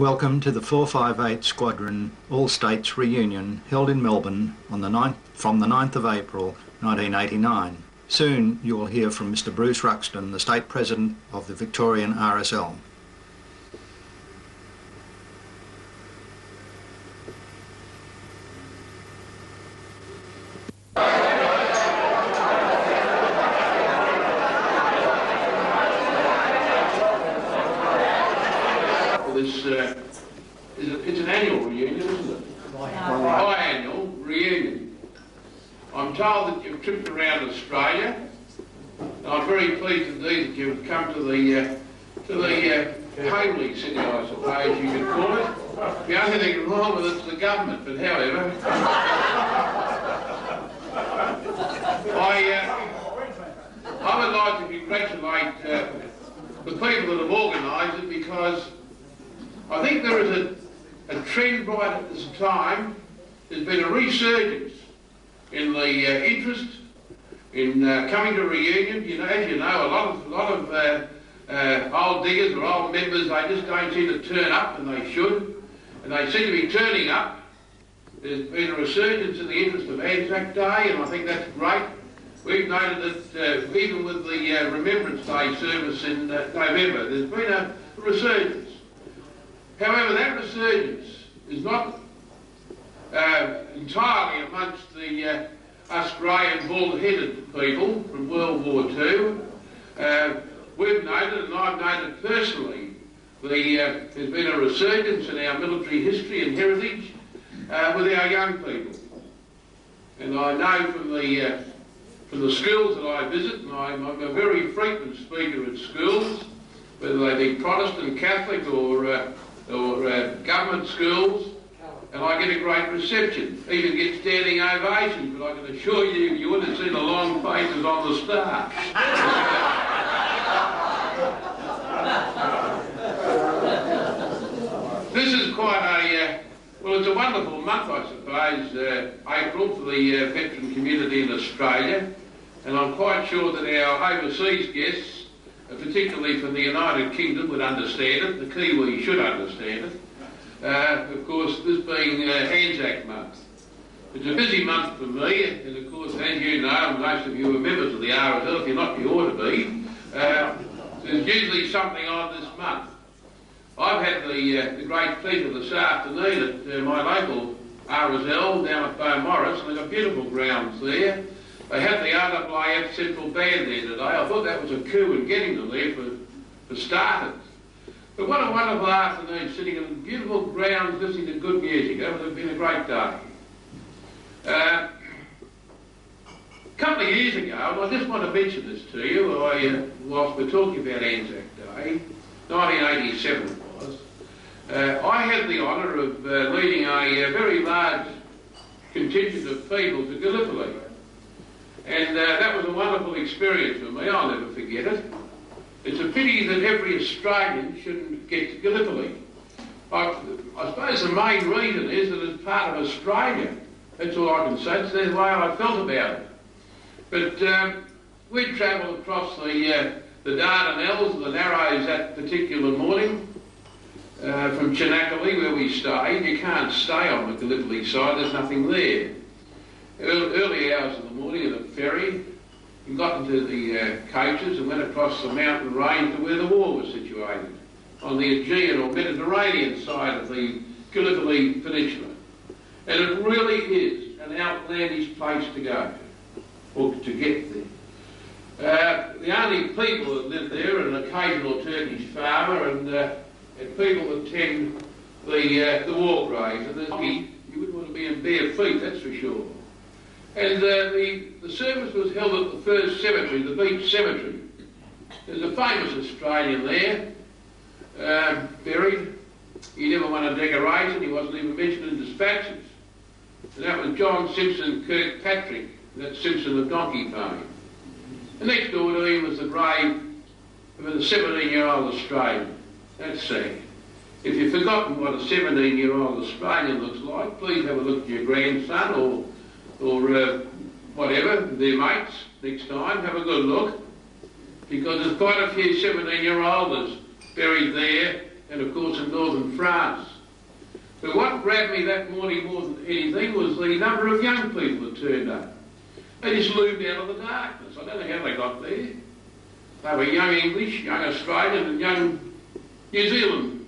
Welcome to the 458 Squadron All-States reunion held in Melbourne on from the 9th of April 1989. Soon you will hear from Mr Bruce Ruxton, the State President of the Victorian RSL. It's an annual reunion, isn't it? Biannual reunion. I'm told that you've tripped around Australia. And I'm very pleased indeed that you've come to the homely city, I suppose you could call it. The only thing wrong with it's the government, but however, I would like to congratulate the people that have organised it, because I think there is a trend right at this time. There's been a resurgence in the interest in coming to a reunion. You know, as you know, a lot of old diggers or old members, they just don't seem to turn up, and they should. And they seem to be turning up. There's been a resurgence in the interest of Anzac Day, and I think that's great. We've noted that even with the Remembrance Day service in November, there's been a resurgence. However, that resurgence is not entirely amongst the us grey and bald-headed people from World War II. We've noted, and I've noted personally, there's been a resurgence in our military history and heritage with our young people. And I know from the schools that I visit, and I'm a very frequent speaker at schools, whether they be Protestant, Catholic or government schools, and I get a great reception, even get standing ovations, but I can assure you, you wouldn't have seen the long faces on the staff. This is quite well, it's a wonderful month, I suppose, April, for the veteran community in Australia, and I'm quite sure that our overseas guests, particularly from the United Kingdom, would understand it. The Kiwis should understand it. Of course, this being Anzac Month. It's a busy month for me, and of course, as you know, and most of you are members of the RSL, if you're not, you ought to be. There's usually something on this month. I've had the great pleasure this afternoon at my local RSL down at Beaumaris, and they've got beautiful grounds there. They had the RAAF Central Band there today. I thought that was a coup in getting them there for starters. But what a wonderful afternoon, sitting in beautiful grounds listening to good music. It would have been a great day. A couple of years ago, and I just want to mention this to you, whilst we're talking about Anzac Day, 1987 it was, I had the honour of leading a very large contingent of people to Gallipoli. And that was a wonderful experience for me. I'll never forget it. It's a pity that every Australian shouldn't get to Gallipoli. I suppose the main reason is that it's part of Australia. That's all I can say. It's the way I felt about it. But we travelled across the Dardanelles, the Narrows that particular morning, from Chinakali, where we stayed. You can't stay on the Gallipoli side. There's nothing there. Early hours of the morning in a ferry, we got into the coaches and went across the mountain range to where the war was situated, on the Aegean or Mediterranean side of the Gallipoli Peninsula. And it really is an outlandish place to go, or to get there. The only people that live there are an occasional Turkish farmer and people that tend the war graves. And you wouldn't want to be in bare feet, that's for sure. And the service was held at the first cemetery, the Beach Cemetery. There's a famous Australian there, buried. He never won a decoration, he wasn't even mentioned in dispatches. And that was John Simpson Kirkpatrick, that Simpson of donkey fame. And next door to him was the grave of a 17-year-old Australian. That's sad. If you've forgotten what a 17-year-old Australian looks like, please have a look at your grandson or whatever, their mates, next time. Have a good look, because there's quite a few 17-year-olders buried there and of course in northern France. But what grabbed me that morning more than anything was the number of young people that turned up. They just loomed out of the darkness. I don't know how they got there. They were young English, young Australian and young New Zealand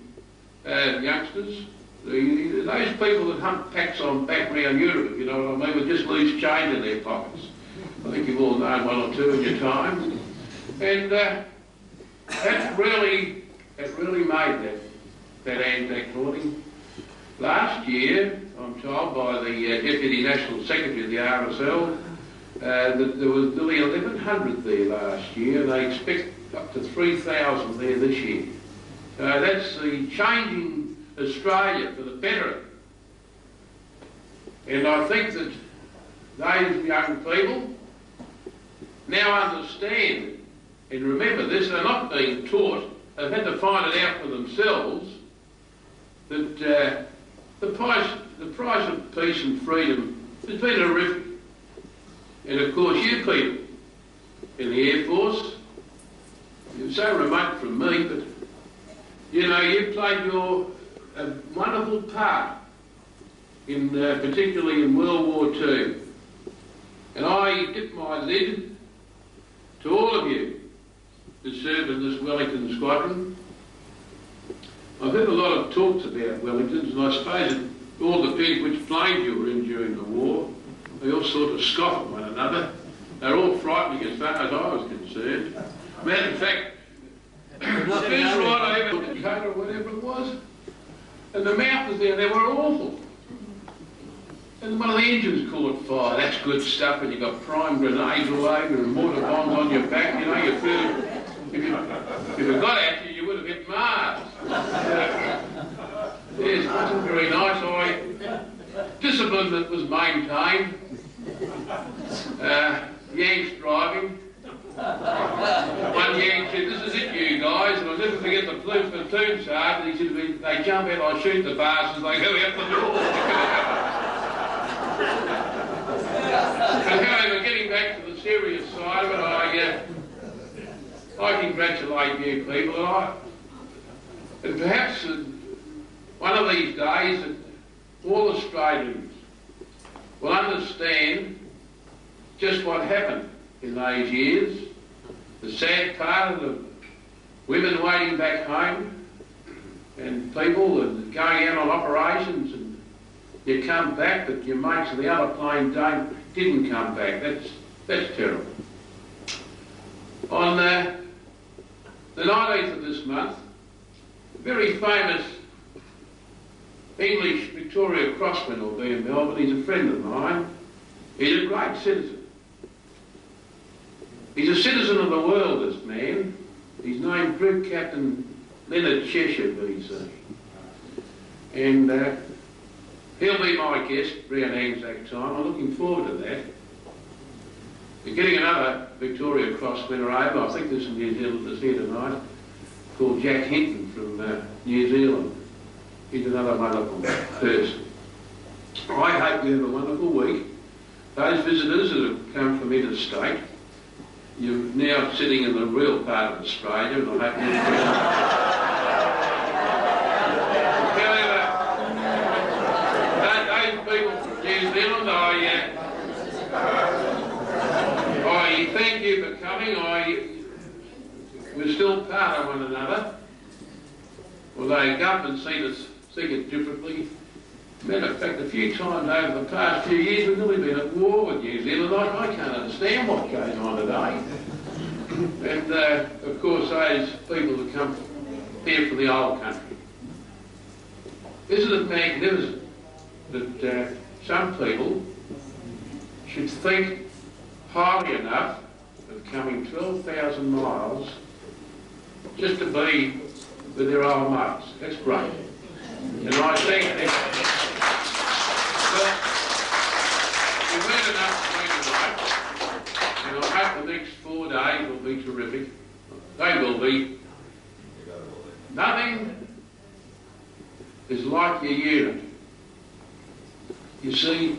youngsters. Those people that hunt packs on back round Europe, if you know what I mean, with just loose change in their pockets. I think you've all known one or two in your time. And that really made that Anzac morning. Last year, I'm told by the Deputy National Secretary of the RSL, that there was nearly 1,100 there last year. They expect up to 3,000 there this year. That's the changing Australia for the better. And I think that those young people now understand, and remember this, they're not being taught, they've had to find it out for themselves, that the price of peace and freedom has been horrific. And of course you people in the Air Force, you're so remote from me, but you know, you played a wonderful part in particularly in World War II. And I tip my lid to all of you who serve in this Wellington Squadron. I've heard a lot of talks about Wellingtons, and I suppose it all depends which planes you were in during the war. They all sort of scoff at one another. They're all frightening as far as I was concerned. Matter of fact, the first ride I ever took or whatever it was, and the mountains there, they were awful. And one of the engines caught fire. That's good stuff, and you've got prime grenades all over and mortar bombs on your back. You know, you feel, if it got at you, you would have hit Mars. Yes, it wasn't very nice. Discipline that was maintained. Yanks driving. One Yank said, "This is it, you guys," and I'll never forget the platoon sergeant. He said, "They jump out, I shoot the bastards, they go out the door." But however, getting back to the serious side of it, I congratulate you people, and perhaps one of these days that all Australians will understand just what happened in those years, the sad part of the women waiting back home and people and going out on operations, and you come back but your mates on the other plane didn't come back. That's terrible. On the 19th of this month, a very famous English Victoria Cross winner will be in Melbourne. He's a friend of mine. He's a great citizen. He's a citizen of the world, this man. He's named Group Captain Leonard Cheshire, BC. And he'll be my guest around Anzac time. I'm looking forward to that. We're getting another Victoria Cross winner over. I think there's some New Zealanders here tonight, called Jack Hinton from New Zealand. He's another wonderful person. I hope you have a wonderful week. Those visitors that have come from interstate, you're now sitting in the real part of Australia, and I hope you're those people from New Zealand, I thank you for coming. We're still part of one another, although government see it differently. Matter of fact, a few times over the past few years we've nearly been at war with New Zealand. I can't understand what goes on today. And of course those people that come here from the old country. Isn't it magnificent that some people should think highly enough of coming 12,000 miles just to be with their old mates? That's great. And I think that, well, you've heard enough for me tonight, and I hope the next 4 days will be terrific. They will be. Nothing is like your unit. You see,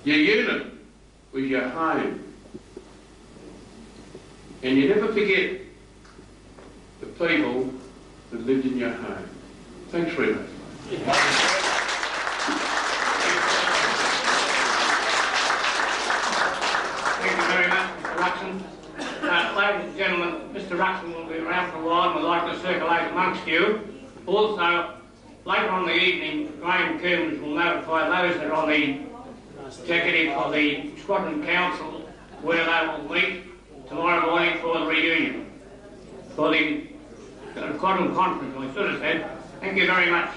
your unit was your home. And you never forget the people that lived in your home. Thanks very much. Thank you very much, Mr. Ruxton. Ladies and gentlemen, Mr. Ruxton will be around for a while and would like to circulate amongst you. Also, later on in the evening, Graham Coombs will notify those that are on the executive of the Squadron Council where they will meet tomorrow morning for the reunion. For the Squadron Conference, I should have said. Thank you very much.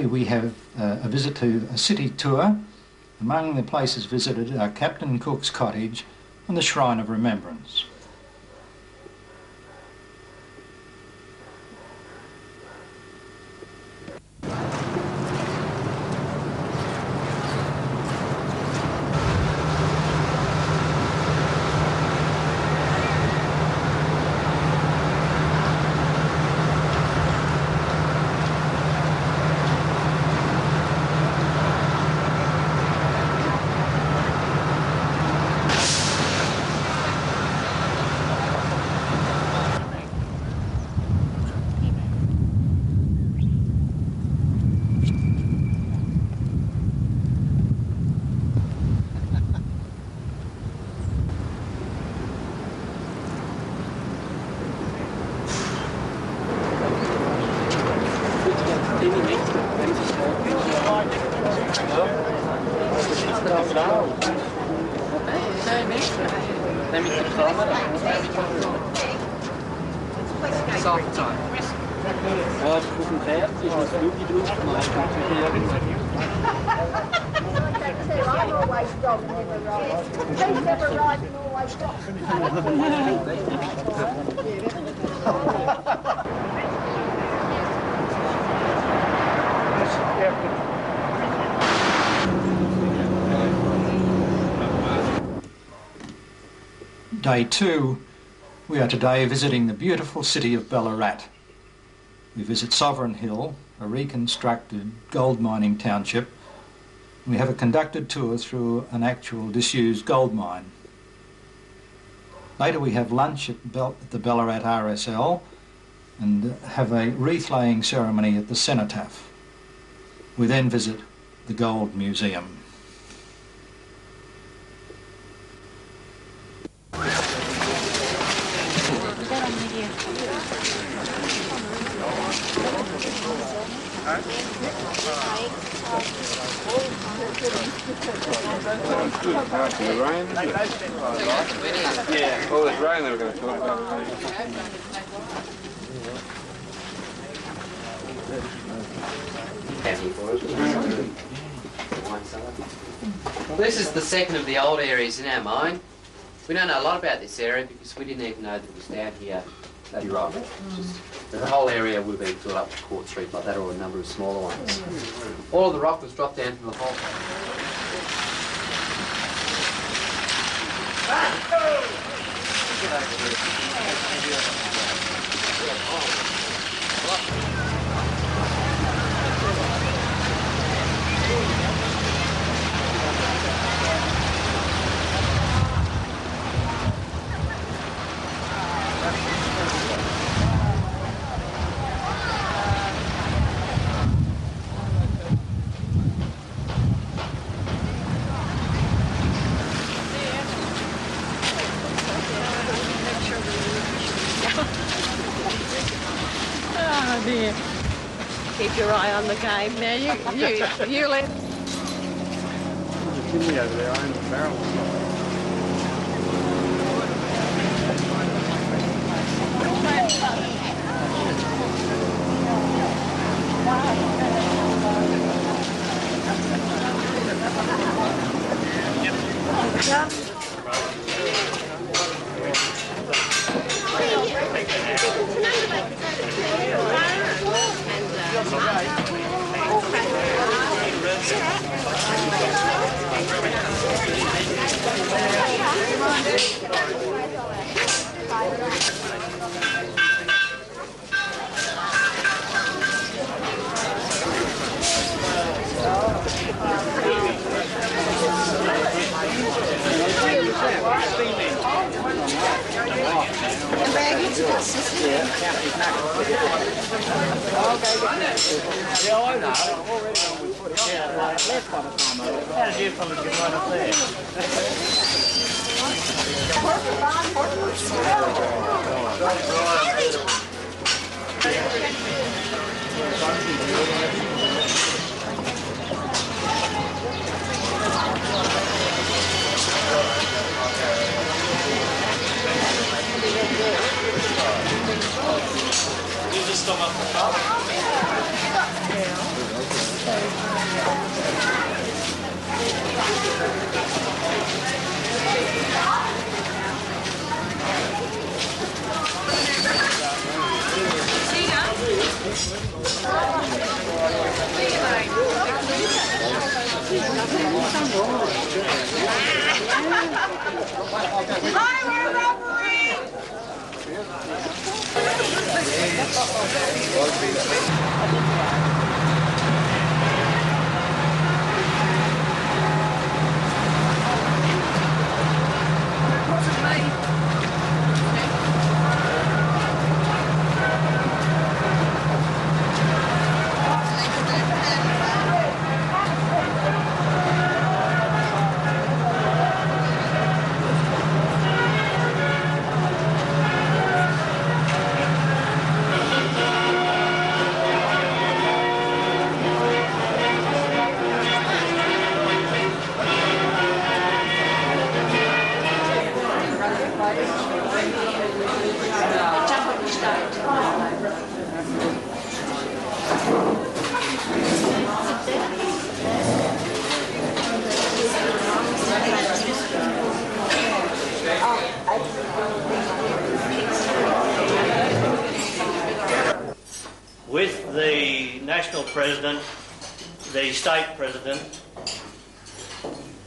Today we have a visit to a city tour. Among the places visited are Captain Cook's Cottage and the Shrine of Remembrance. Let me confirm it. Soft time. Ja, ich rufe ihn fertig, ich muss Flüge drauf machen. I'm always wrong, never right. He's never right and always Day 2, we are today visiting the beautiful city of Ballarat. We visit Sovereign Hill, a reconstructed gold mining township. We have a conducted tour through an actual disused gold mine. Later we have lunch at the Ballarat RSL and have a wreath-laying ceremony at the cenotaph. We then visit the Gold Museum. Yeah, well, there's rain they were going to talk about. Well, this is the second of the old areas in our mine. We don't know a lot about this area because we didn't even know that it was down here that rock. The whole area would have been filled up with quartz street like that, or a number of smaller ones. All of the rock was dropped down from the hole. Oh dear. Keep your eye on the game now. You let. There's a chimney over there, I own the barrel. National President, the State President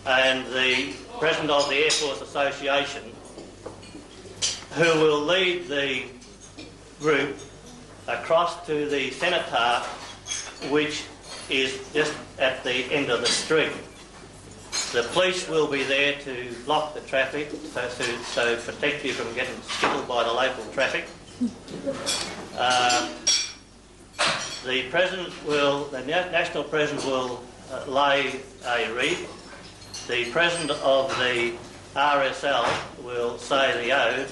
and the President of the Air Force Association, who will lead the group across to the cenotaph, which is just at the end of the street. The police will be there to block the traffic, so protect you from getting skittled by the local traffic. The National President will lay a wreath. The President of the RSL will say the ode,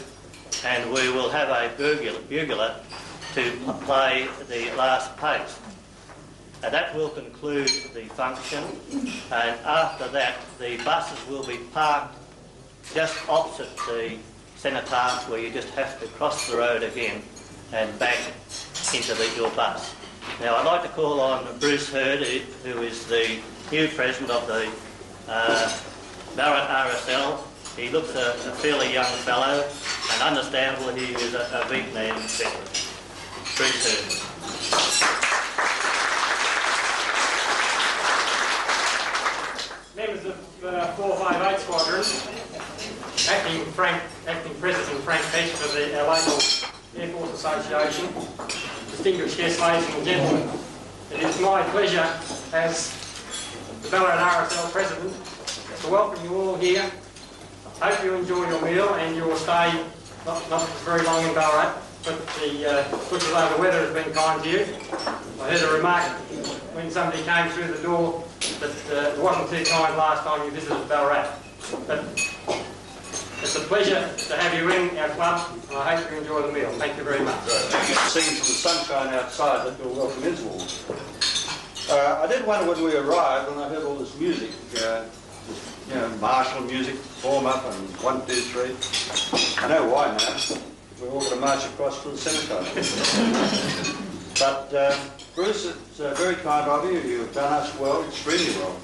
and we will have a bugler to play the last pace. That will conclude the function, and after that the buses will be parked just opposite the cenotaph, where you just have to cross the road again and back into your bus. Now I'd like to call on Bruce Hurd, who is the new president of the Ballarat RSL. He looks a fairly young fellow, and understandably he is a Vietnam veteran. Bruce Hurd. Members of 458 Squadron, Acting President Frank Peach for the local Air Force Association, distinguished guests, ladies and gentlemen, it is my pleasure as the Ballarat RSL President to welcome you all here. Hope you enjoy your meal and your stay, not very long in Ballarat, but looks as though the weather has been kind to you. I heard a remark when somebody came through the door that it wasn't too kind last time you visited Ballarat. But it's a pleasure to have you in our club, and I hope you enjoy the meal. Thank you very much. Seeing from the sunshine outside that your welcome is warm. I did wonder when we arrived, when I heard all this music, martial music, form up and 1, 2, 3. I know why now. We're all going to march across to the cenotaph. But Bruce, it's very kind of you. You've done us well, extremely well.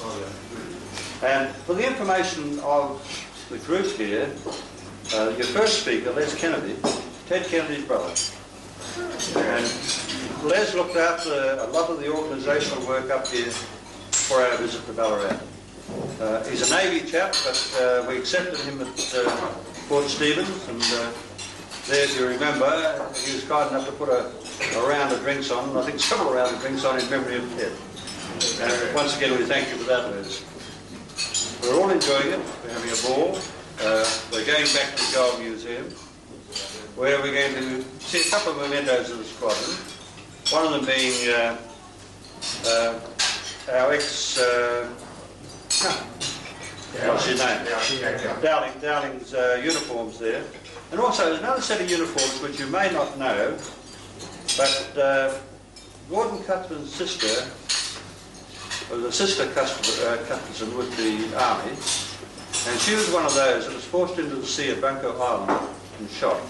And for the information of the group here, your first speaker, Les Kennedy, Ted Kennedy's brother. And Les looked after a lot of the organisational work up here for our visit to Ballarat. He's a Navy chap, but we accepted him at Port Stephens, and there, if you remember, he was kind enough to put a round of drinks on, and I think several rounds of drinks on in memory of Ted. And once again, we thank you for that, Les. We're all enjoying it. We're having a ball. We're going back to the Gold Museum, where we're going to see a couple of mementos of the squadron. One of them being our what's his name? Dowling's uniforms there. And also there's another set of uniforms which you may not know, but Gordon Cuthbert's sister was a sister Cuthbertson with the army, and she was one of those that was forced into the sea at Bunko Island and shot.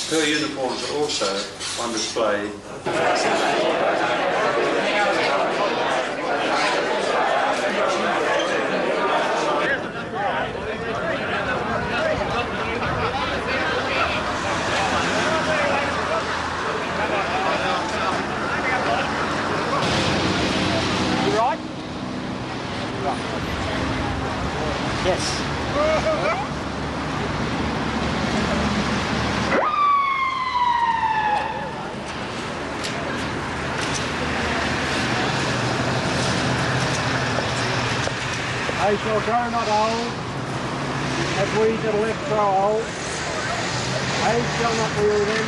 Her uniforms are also on display. Yes. They shall grow not old, as we that are left grow old. Age shall not weary them.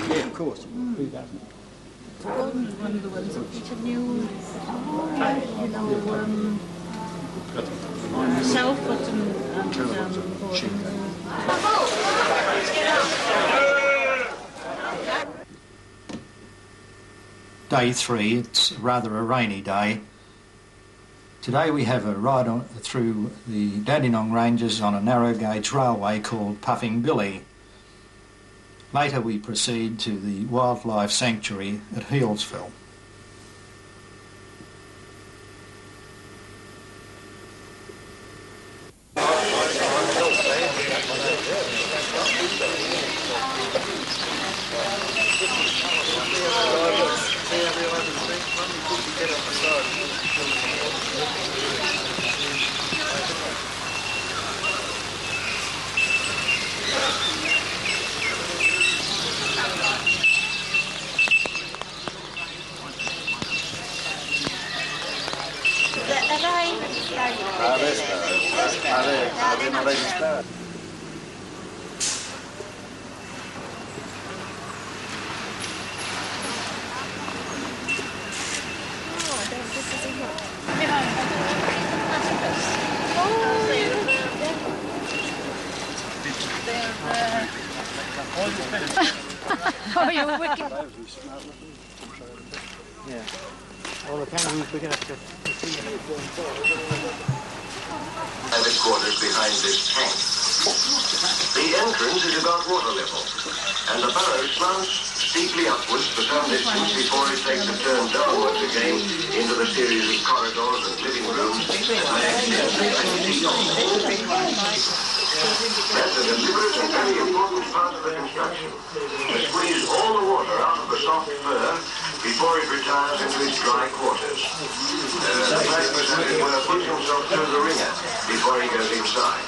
Yeah, of course. Who doesn't? Gordon was one of the ones that Peter knew, Salford and Gordon. Day 3, it's rather a rainy day. Today we have a ride through the Dandenong Ranges on a narrow gauge railway called Puffing Billy. Later we proceed to the Wildlife Sanctuary at Healesville. Oh, you're wicked. Yeah. All the kangaroos big enough to see them. Private quarters behind this tank. The entrance is about water level, and the burrow slants steeply upwards for some distance before it takes a turn downwards again into the series of corridors and living rooms that may extend to 20 feet on. That's a deliberate and very important part of the construction, to squeeze all the water out of the soft fur before it retires into its dry quarters. The platypus, as it were, puts himself through the ringer before he goes inside.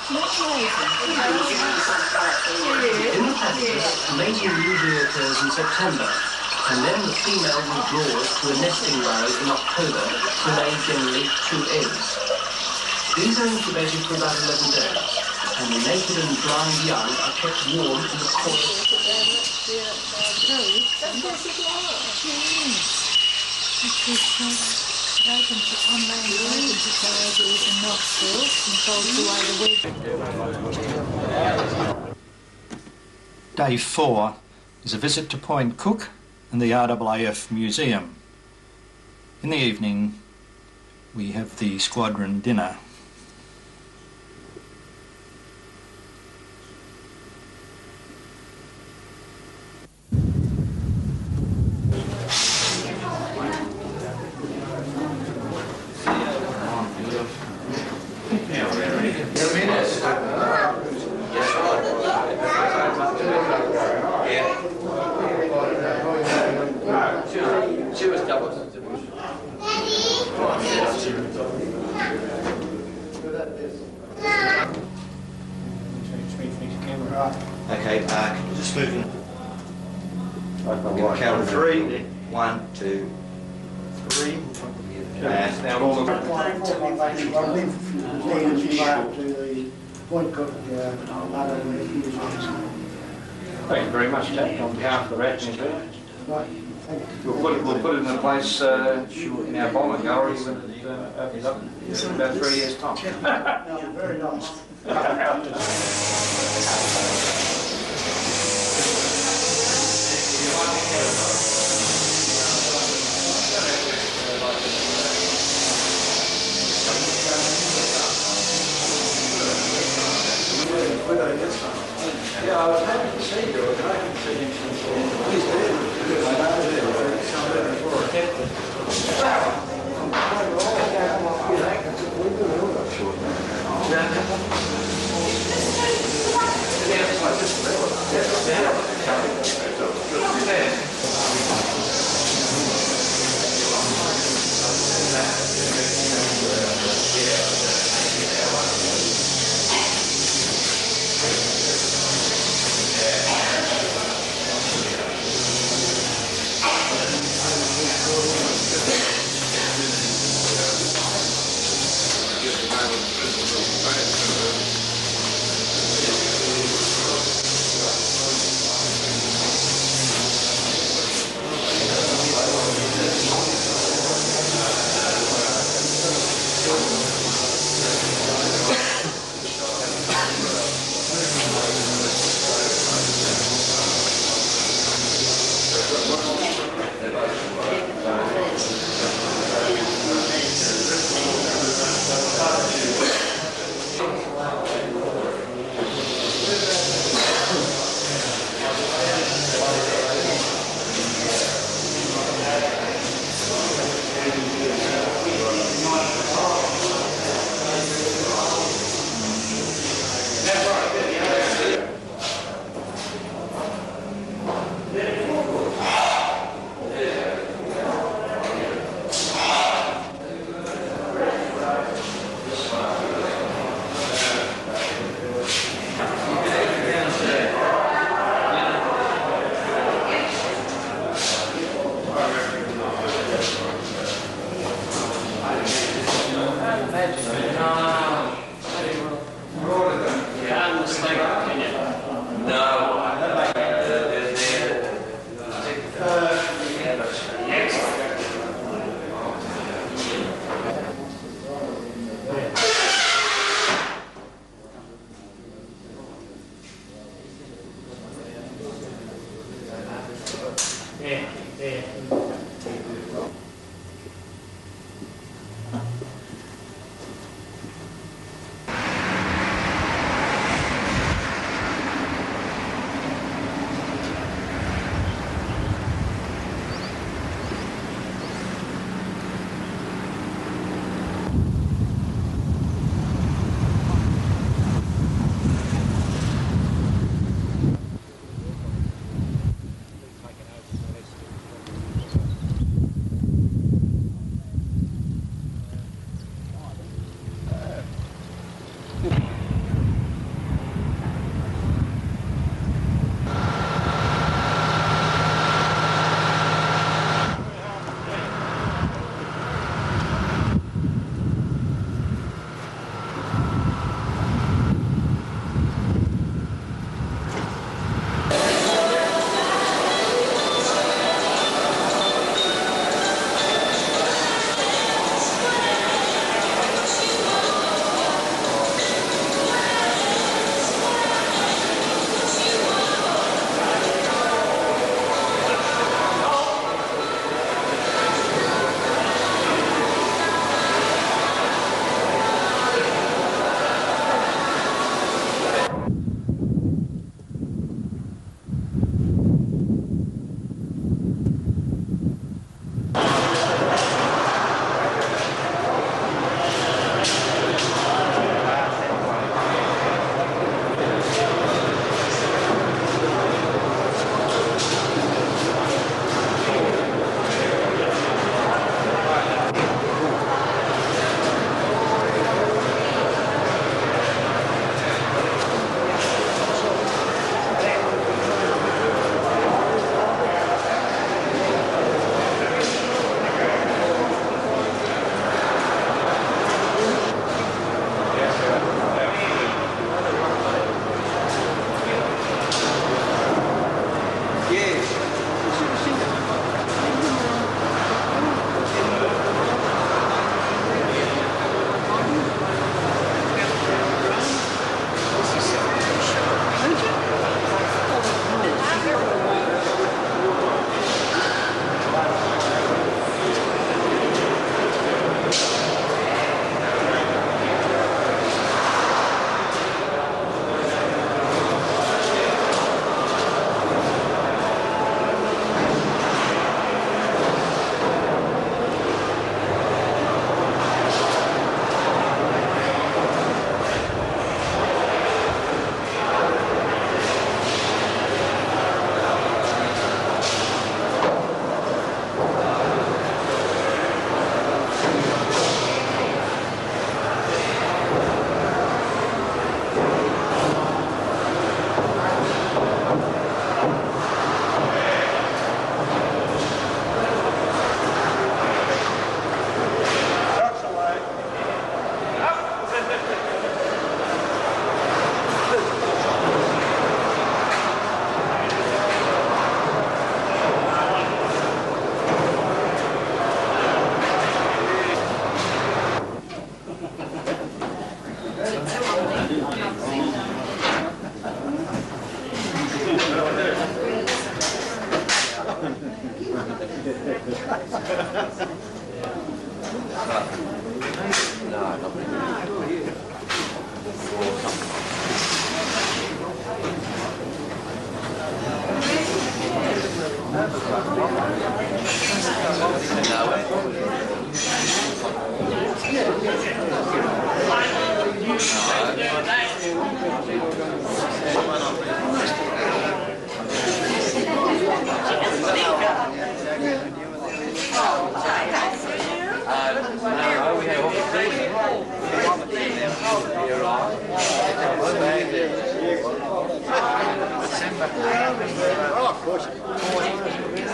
In the platypus, mating usually occurs in September, and then the female withdraws to a nesting burrow in October to lay generally 2 eggs. These are incubated for about 11 days, and the naked and blind young are kept warm in the coils. Day 4 is a visit to Point Cook and the RAAF Museum. In the evening we have the Squadron dinner. Okay, just moving. Count 3. 1, 2, 3. And now all the. Thank you very much, Jack, on behalf of the RAAF. We'll put it in a place in our bomber gallery when it opens up in about 3 years' time. Very nice. Yeah, I was happy to see you. I was happy to see you. Please do.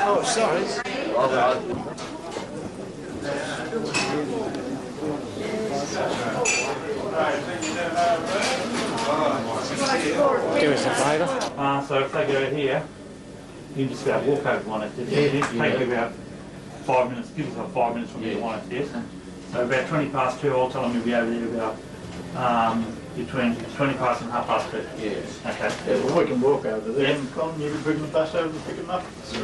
Oh, sorry. Do us a favour. So if they go here, you just about walk over one at this. It'll take you about 5 minutes, give us about 5 minutes from the one at this. So about 20 past 2, I'll tell them you'll be over there about between 20 past and 2:30. Yes. Okay. Yeah, well, we can walk over there. Yes. And Colin, you can bring the bus over and pick them up. So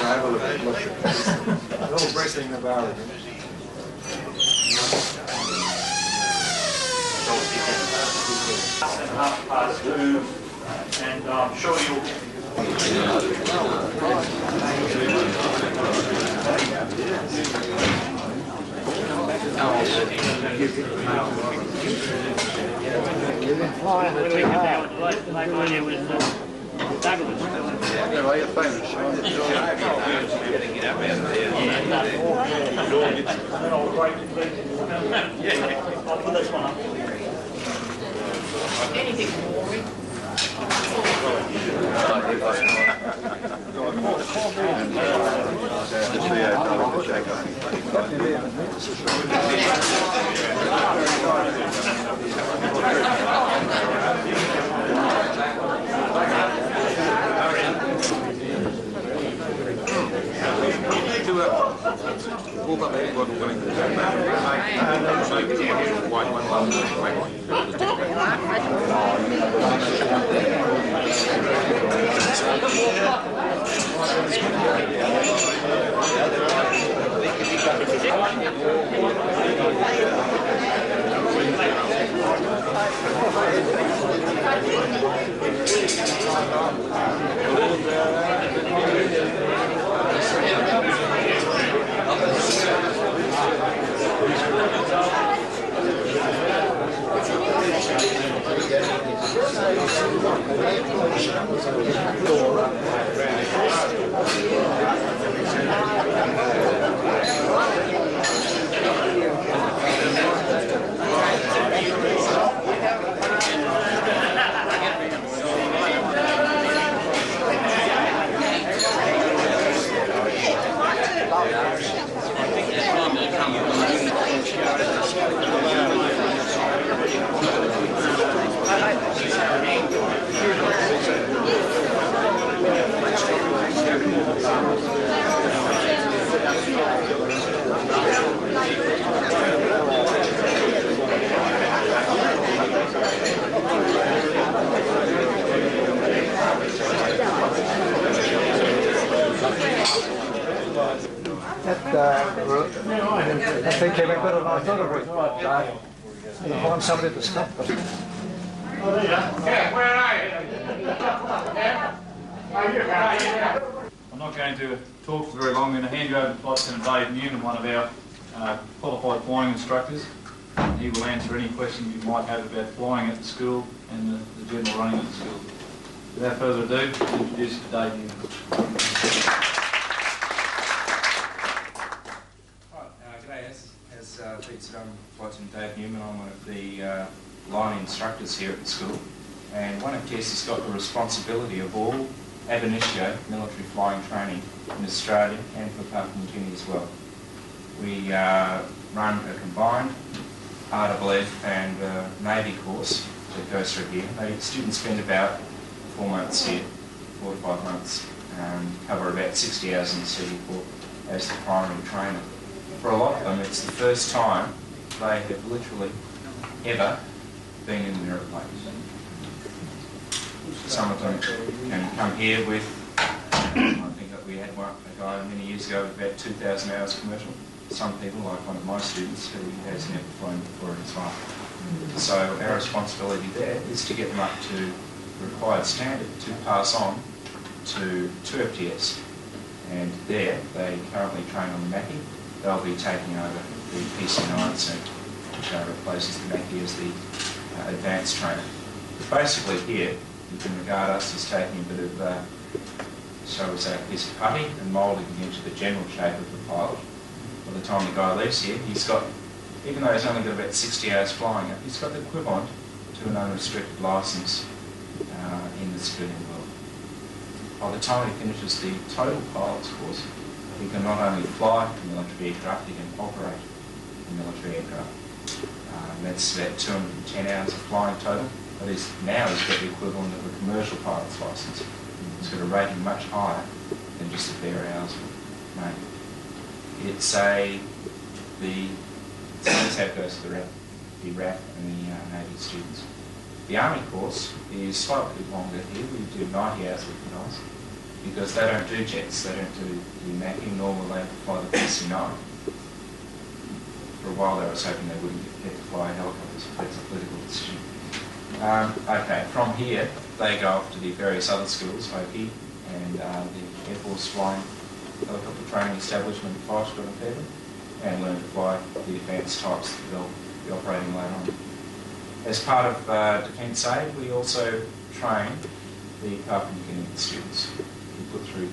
have a look at it. Little bracing the barrel. 2:30, and I'm sure you'll. I'll put this one up. Anything for me? I think came in better than I thought it would. I'll find somebody to stop us. Oh, there you are. Yeah, where are you? I'm not going to talk for very long. I'm going to hand you over to Flight Lieutenant Dave Newman, one of our qualified flying instructors. And he will answer any questions you might have about flying at the school and the general running of the school. Without further ado, I'll introduce you to Dave Newman. G'day, as Pete said, I'm Flight Lieutenant Dave Newman. I'm one of the line instructors here at the school, and one of TS has got the responsibility of all ab initio military flying training in Australia and for Papua New Guinea as well. We run a combined RAAF and Navy course that goes through here. Students spend about 4 months here, 4 to 5 months, cover about 60 hours in the CD4 as the primary trainer. For a lot of them, it's the first time they have literally ever been in an aeroplane. Some of them can come here with, I think that we had a guy many years ago with about 2,000 hours commercial. Some people, like one of my students, who has never flown before in his life. So our responsibility there is to get them up to the required standard to pass on to 2 FTS. And there, they currently train on the Mackie. They'll be taking over the PC9 soon, which replaces the Mackie as the advanced trainer. Basically here, you can regard us as taking a bit of, shall we say, a piece of putty and moulding it into the general shape of the pilot. By the time the guy leaves here, he's got, even though he's only got about 60 hours flying it, he's got the equivalent to an unrestricted licence in the civilian world. By the time he finishes the total pilot's course, he can not only fly a military aircraft, he can operate a military aircraft. That's about 210 hours of flying total, but now he's got the equivalent of a commercial pilot's licence. He's got a rating much higher than just the bare hours made. It's that's how it goes to the RAAF and the Navy students. The Army course is slightly longer here. We do 90 hours with the guys because they don't do jets, they don't do the Mackie, nor will they fly the PC9. For a while they was hoping they wouldn't get to fly helicopters, but that's a political decision. Okay, from here they go off to the various other schools, Hokie and the Air Force Flying Helicopter Training Establishment, 5 Squadron Fairbairn, and learn to fly the advanced types that they'll be operating later on. As part of Defence Aid, we also train the Papua New Guinea students. We put through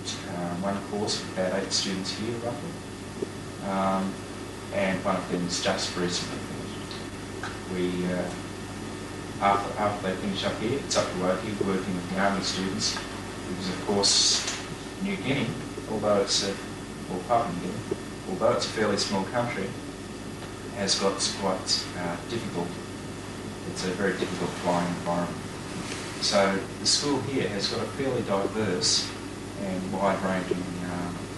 one course of about 8 students here, roughly, and one of them is just recently finished. We, after they finish up here, it's up to Woki working with the Army students, because of course New Guinea, although it's or Papua New Guinea, although it's a fairly small country, has got quite difficult. It's a very difficult flying environment. So the school here has got a fairly diverse and wide-ranging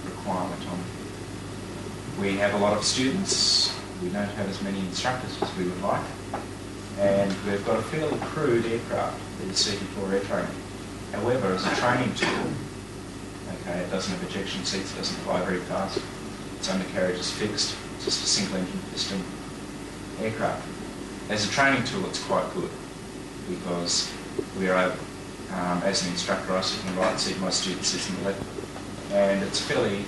requirement on it. We have a lot of students. We don't have as many instructors as we would like, and we've got a fairly crude aircraft, the C-4 air training. However, as a training tool, okay, it doesn't have ejection seats, it doesn't fly very fast. Its undercarriage is fixed, it's just a single engine piston aircraft. As a training tool, it's quite good because we are able, as an instructor, I sit in the right seat, my student sits in the left, and it's a fairly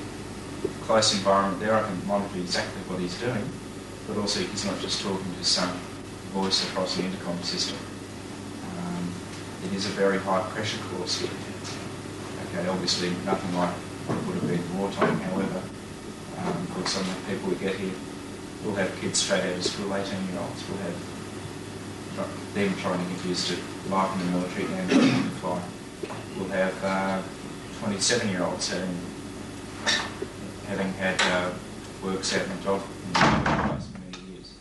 close environment there. I can monitor exactly what he's doing, but also he's not just talking to some voice across the intercom system. It is a very high pressure course here. Okay, obviously nothing like what it would have been in wartime, however, for some of the people we get here, we'll have kids straight out of school, 18-year-olds, we'll have them trying to get used to life in the military and learning to fly. We'll have 27-year-olds having had works out in the job in the last many years,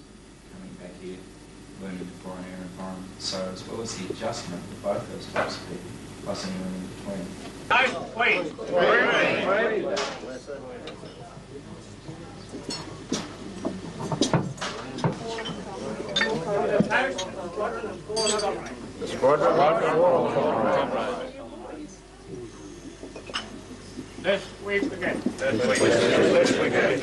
coming back here, learning to fly in our environment. So as well as the adjustment of both those types of people, plus anyone in between. The Squadron. Let's wait again. Let's begin.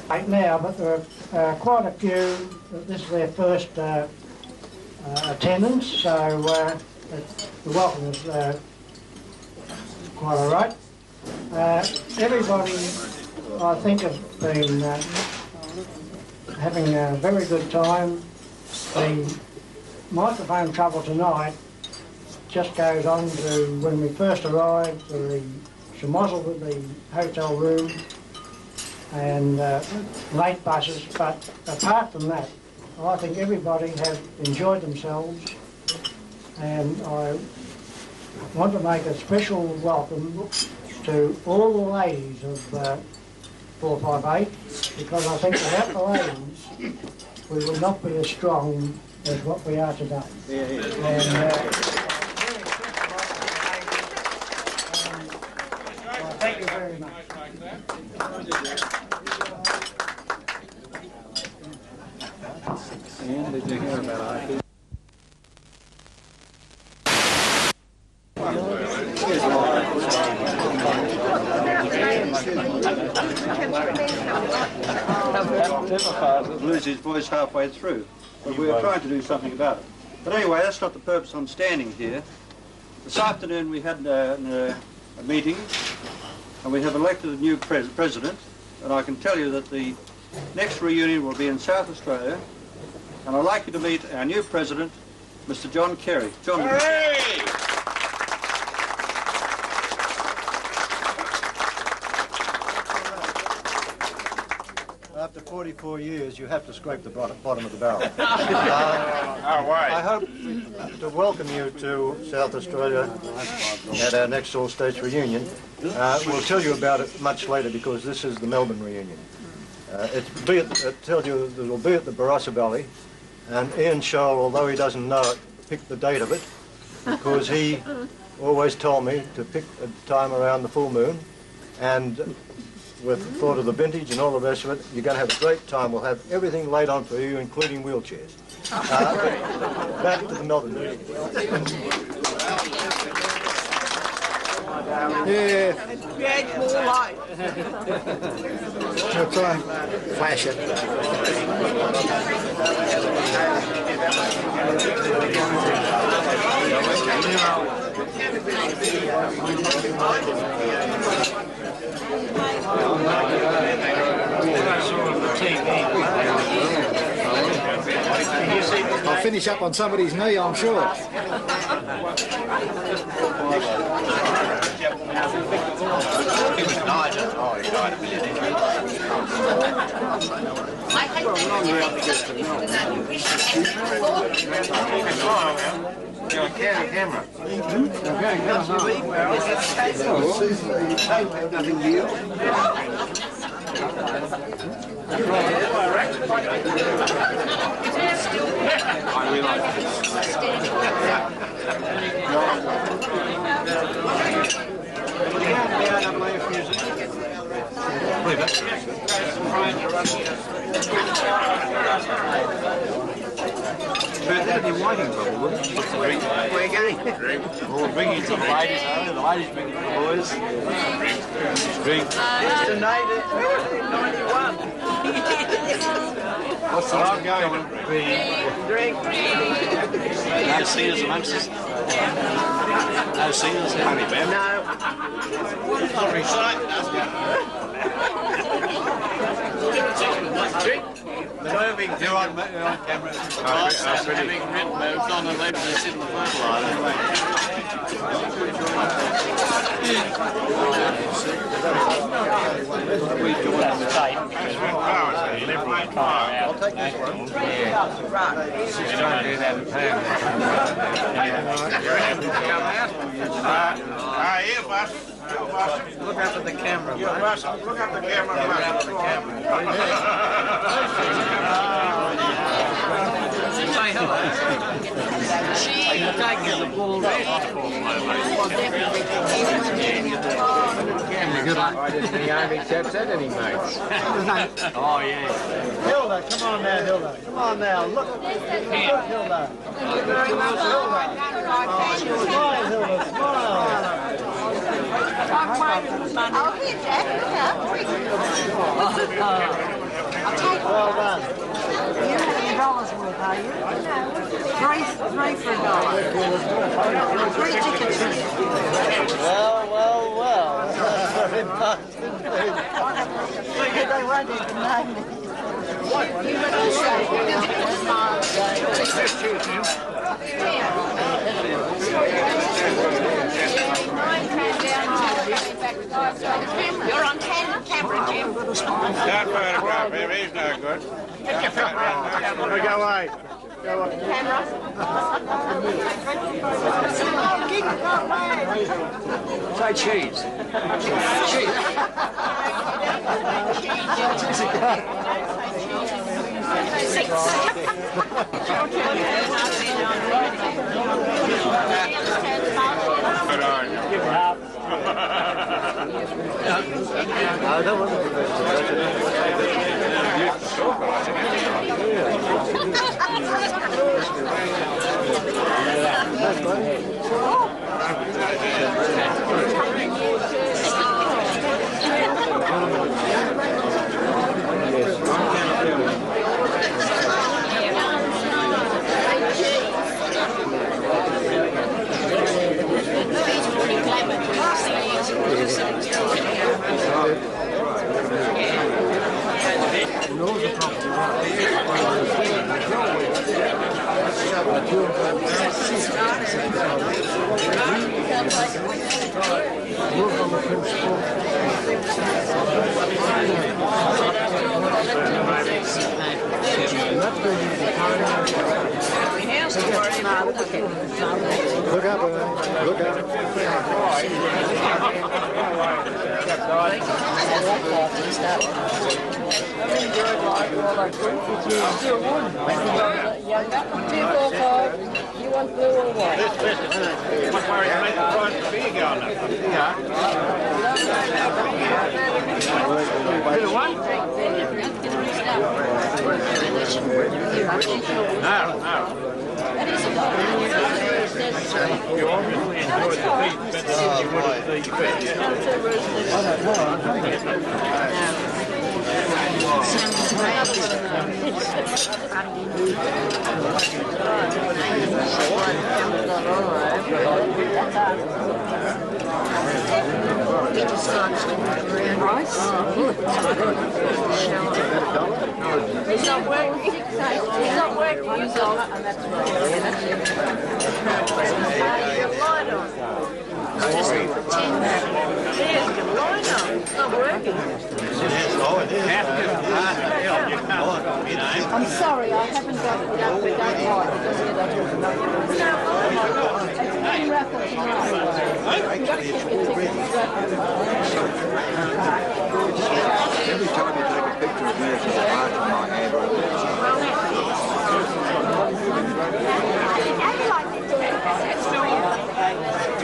Right now, but there are quite a few. This is their first attendance, so the welcome is quite all right. Everybody, I think, has been having a very good time. The microphone trouble tonight just goes on to when we first arrived, to the Shamozzle with the hotel room and late buses, but apart from that, I think everybody has enjoyed themselves, and I want to make a special welcome to all the ladies of 458, because I think without the ladies we would not be as strong as what we are today. And, thank you very much. And did you hear about Lose his voice halfway through. But we were trying to do something about it. But anyway, that's not the purpose I'm standing here. This afternoon we had a meeting and we have elected a new president, and I can tell you that the next reunion will be in South Australia, and I'd like you to meet our new president, Mr. John Kerry. John. Hooray! After 44 years, you have to scrape the bottom of the barrel. I hope to welcome you to South Australia at our next All States reunion. We'll tell you about it much later because this is the Melbourne reunion. It tells you that it'll be at the Barossa Valley, and Ian Scholl, although he doesn't know it, picked the date of it because he always told me to pick a time around the full moon, and with thought of the vintage and all the rest of it, you're going to have a great time. We'll have everything laid on for you, including wheelchairs. Back to the Melbourne meeting. Yeah. Yeah, more light. We'll try and flash it. I'll finish up on somebody's knee, I'm sure. Camera. Nothing new. I realise. That'd be whiting trouble, wouldn't it? Where are you going? We'll bring you to the ladies, the ladies bring you to the boys. Drink. Mr. Nader, 91. What's the I'm going to be? Drink. No seniors amongst us? No seniors? Honey, man. No. Not recite. Drink. Moving to on camera. Having red moved on and left and sit in the fertiliser. I'll take this one. You don't do that in town. Here, boss. Look up at the camera. Look at the camera. Say hello. She's taking the ball rest. Good luck. I didn't think Amy Chap said any mates. Oh, yeah. Hilda, come on now, Hilda. Come on now, look. Look, Hilda. Thank you very much, Hilda. Smile, Hilda, smile. Oh, here, Jack, look out. Well done. You have your dollars worth, are you? Three for $1. 3 tickets. Well. Very nice indeed. They won't even know me. You would also You're on camera, Jim. Don't photograph him, he's no good. Go away. Camera. Say cheese. Cheese. I don't want to do this. Look up, look up. You want blue or white? What's where he made the price of beer going up? Blue one? No. You obviously enjoyed the beef better than you would have the fish. He's not working. He's not working. He's on. And that's light on. Just pretend that. There's the light on. It's not working. I'm sorry, I haven't got it up. We don't like it. It's been raffled tonight. You've got to keep your tickets Every time you take a picture of me, it's a part of my handwriting.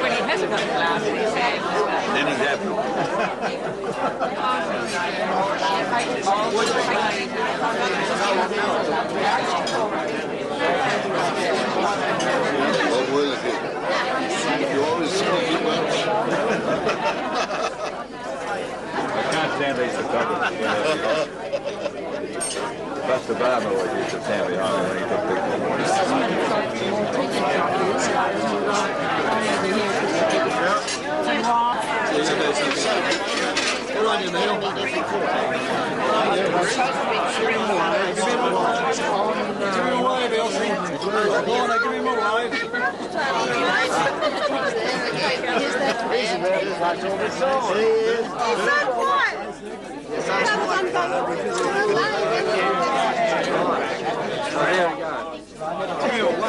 When he hasn't got the glass in his hand. Then he's happy. What will it be? You always smoke too much. I can't stand these photographers. Buster Barber always used to stand behind when he took Good on you, Neil. Give me away, Bill. Go on, give him away.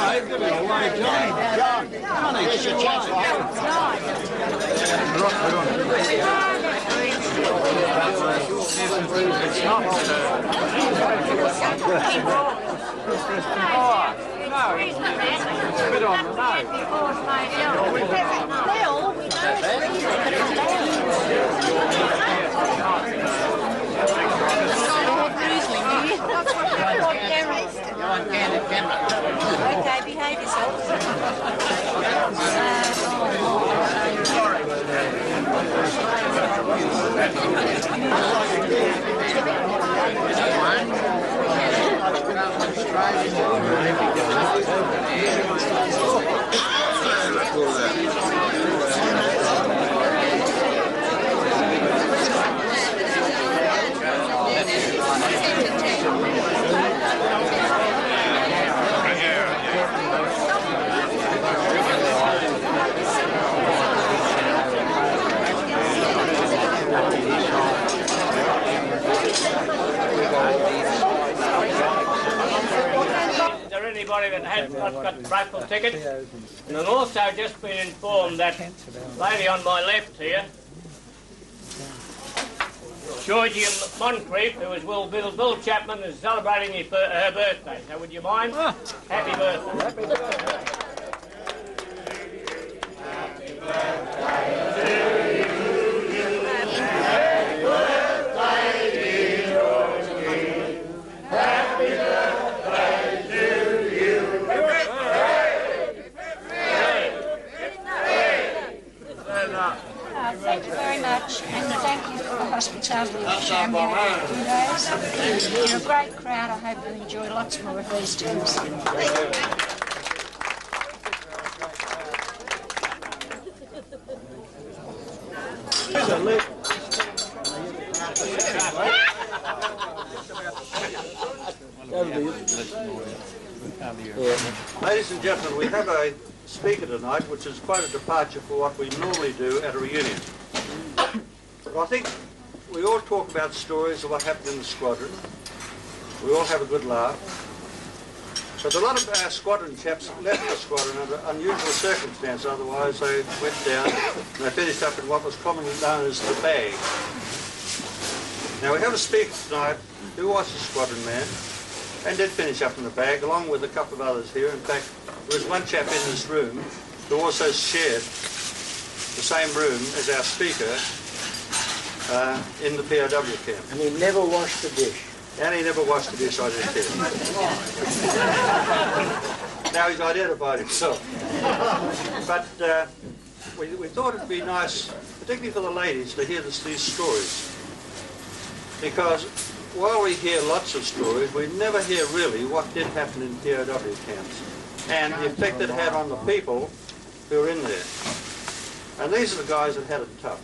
Give it away, Johnny, get your chance. Bit on the nose. Okay, behave yourself. Anybody that has not got raffle tickets, and I've also just been informed that lady on my left here, Georgie Moncrief, who is Bill Chapman, is celebrating her birthday. So would you mind? Happy birthday. Happy birthday. Thank you very much, and thank you for the hospitality of Shambhala for 2 days. You're a great crowd. I hope you enjoy lots more of these tours. Ladies and gentlemen, we have a speaker tonight, which is quite a departure for what we normally do at a reunion. But I think we all talk about stories of what happened in the squadron. We all have a good laugh. But a lot of our squadron chaps left the squadron under unusual circumstances, otherwise they went down and they finished up in what was commonly known as the bag. Now we have a speaker tonight who was a squadron man and did finish up in the bag, along with a couple of others here. In fact, there was one chap in this room who also shared the same room as our speaker in the POW camp. And he never washed the dish. And he never washed the dish, I did too. Now he's identified himself. But we thought it'd be nice, particularly for the ladies, to hear these stories. Because while we hear lots of stories, we never hear really what did happen in POW camps and the effect it had on the people who were in there. And these are the guys that had it tough.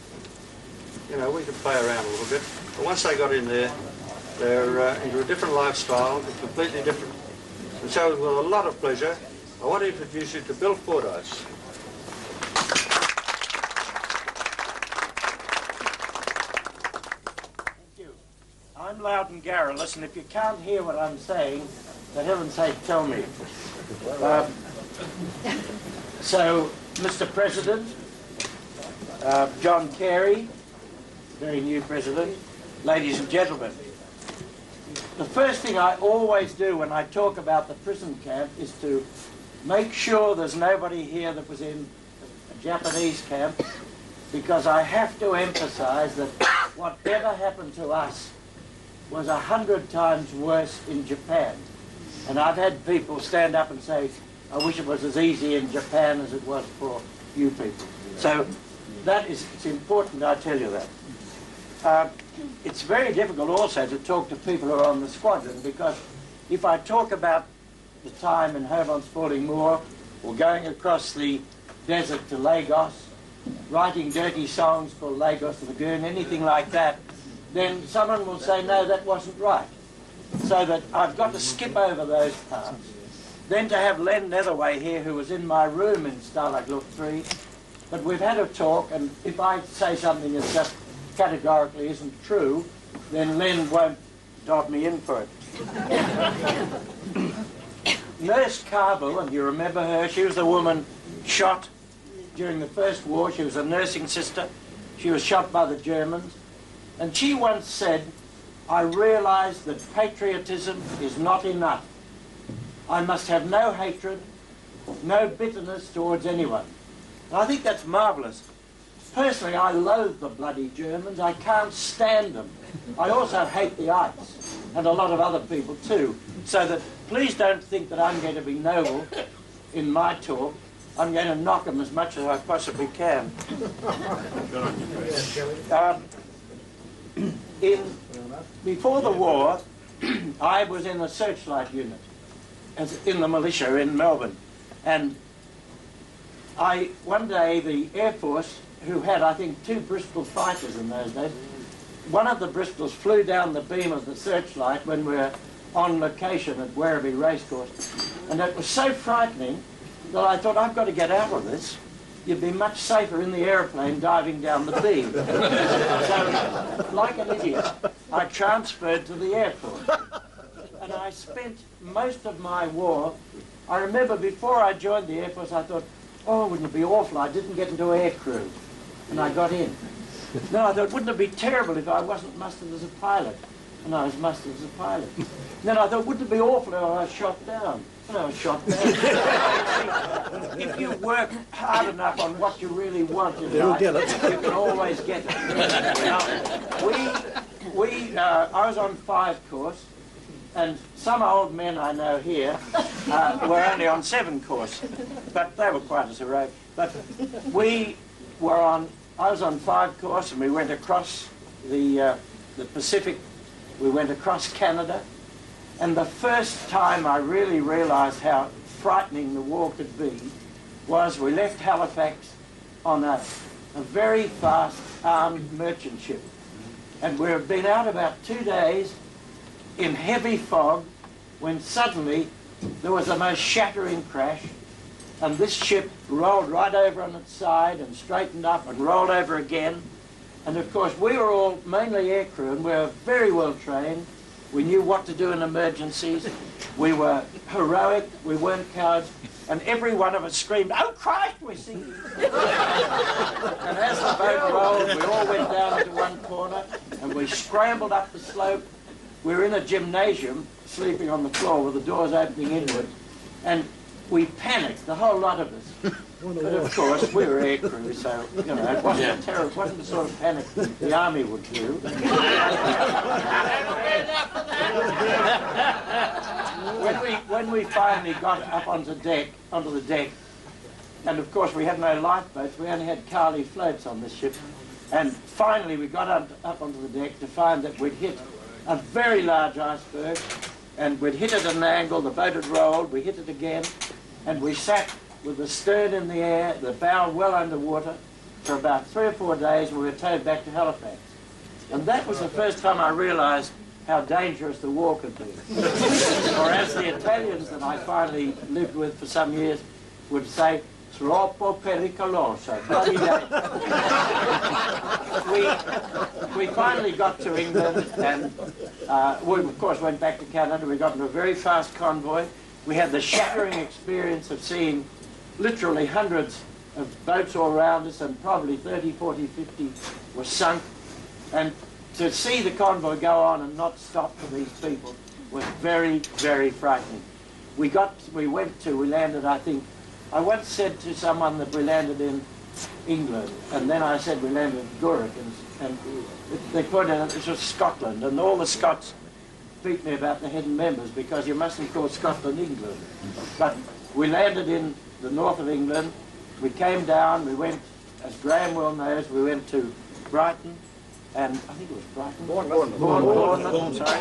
You know, we could play around a little bit, but once they got in there, they're into a different lifestyle, completely different. And so with a lot of pleasure, I want to introduce you to Bill Fordyce. I'm loud and garrulous, and if you can't hear what I'm saying, for heaven's sake, tell me. So, Mr. President, John Carey, very new president, ladies and gentlemen, the first thing I always do when I talk about the prison camp is to make sure there's nobody here that was in a Japanese camp, because I have to emphasize that whatever happened to us was 100 times worse in Japan. And I've had people stand up and say, I wish it was as easy in Japan as it was for you people. So it's important I tell you that. It's very difficult also to talk to people who are on the squadron, because if I talk about the time in Hobart Spalding Moor, or going across the desert to Lagos, writing dirty songs called Lagos Lagoon, anything like that, then someone will say, no, that wasn't right. So that I've got to skip over those parts. Then to have Len Netherway here, who was in my room in Stalag Luft 3, but we've had a talk, and if I say something that just categorically isn't true, then Len won't dob me in for it. Nurse Carville, and you remember her, she was the woman shot during the First War. She was a nursing sister. She was shot by the Germans. And she once said, I realised that patriotism is not enough. I must have no hatred, no bitterness towards anyone. And I think that's marvellous. Personally, I loathe the bloody Germans. I can't stand them. I also hate the ice, and a lot of other people too. So that please don't think that I'm going to be noble in my talk. I'm going to knock them as much as I possibly can. Before the war, I was in a searchlight unit in the militia in Melbourne, and one day the Air Force, who had I think 2 Bristol fighters in those days, one of the Bristols flew down the beam of the searchlight when we were on location at Werribee Racecourse, and it was so frightening that I thought, I've got to get out of this. You'd be much safer in the aeroplane diving down the beam. So, like an idiot, I transferred to the Air Force. And I spent most of my war, I remember before I joined the Air Force, I thought, oh, wouldn't it be awful, I didn't get into air crew. And I got in. No, I thought, wouldn't it be terrible if I wasn't mustered as a pilot? And I was mustered as a pilot. Then I thought, wouldn't it be awful if I was shot down? And I was shot down. If you work hard enough on what you really want in life, you can always get it. Now, I was on 5 course, and some old men I know here were only on 7 course, but they were quite as heroic. But I was on 5 course, and we went across the Pacific. We went across Canada, and the first time I really realised how frightening the war could be was we left Halifax on a very fast armed merchant ship, and we had been out about 2 days in heavy fog when suddenly there was the most shattering crash, and this ship rolled right over on its side and straightened up and rolled over again. And of course we were all mainly aircrew and we were very well trained. We knew what to do in emergencies. We were heroic, we weren't cowards, and every one of us screamed, "Oh Christ, we're sinking!" And as the boat rolled, we all went down into one corner and we scrambled up the slope. We were in a gymnasium, sleeping on the floor with the doors opening inward, and we panicked, the whole lot of us. But of course, we were aircrew, so, you know, it wasn't a terror, it wasn't the sort of panic the army would do. When we finally got up onto the deck, and of course we had no lifeboats, we only had Carly floats on this ship, and finally we got up onto the deck to find that we'd hit a very large iceberg, and we'd hit it at an angle, the boat had rolled, we hit it again, and we sat with the stern in the air, the bow well underwater, for about 3 or 4 days. We were towed back to Halifax. And that was the first time I realised how dangerous the war could be. Or as the Italians that I finally lived with for some years would say, "Troppo pericoloso." We finally got to England, and we of course went back to Canada. We got in a very fast convoy. We had the shattering experience of seeing literally hundreds of boats all around us, and probably 30, 40, 50 were sunk. And to see the convoy go on and not stop for these people was very, very frightening. We landed, I think, I once said to someone that we landed in England, and then I said we landed in Gourock, and they pointed out it was Scotland, and all the Scots beat me about the hidden members because you mustn't call Scotland England. But we landed in the north of England, we came down, we went, as Graham well knows, we went to Brighton, and I think it was Brighton. Bournemouth, sorry.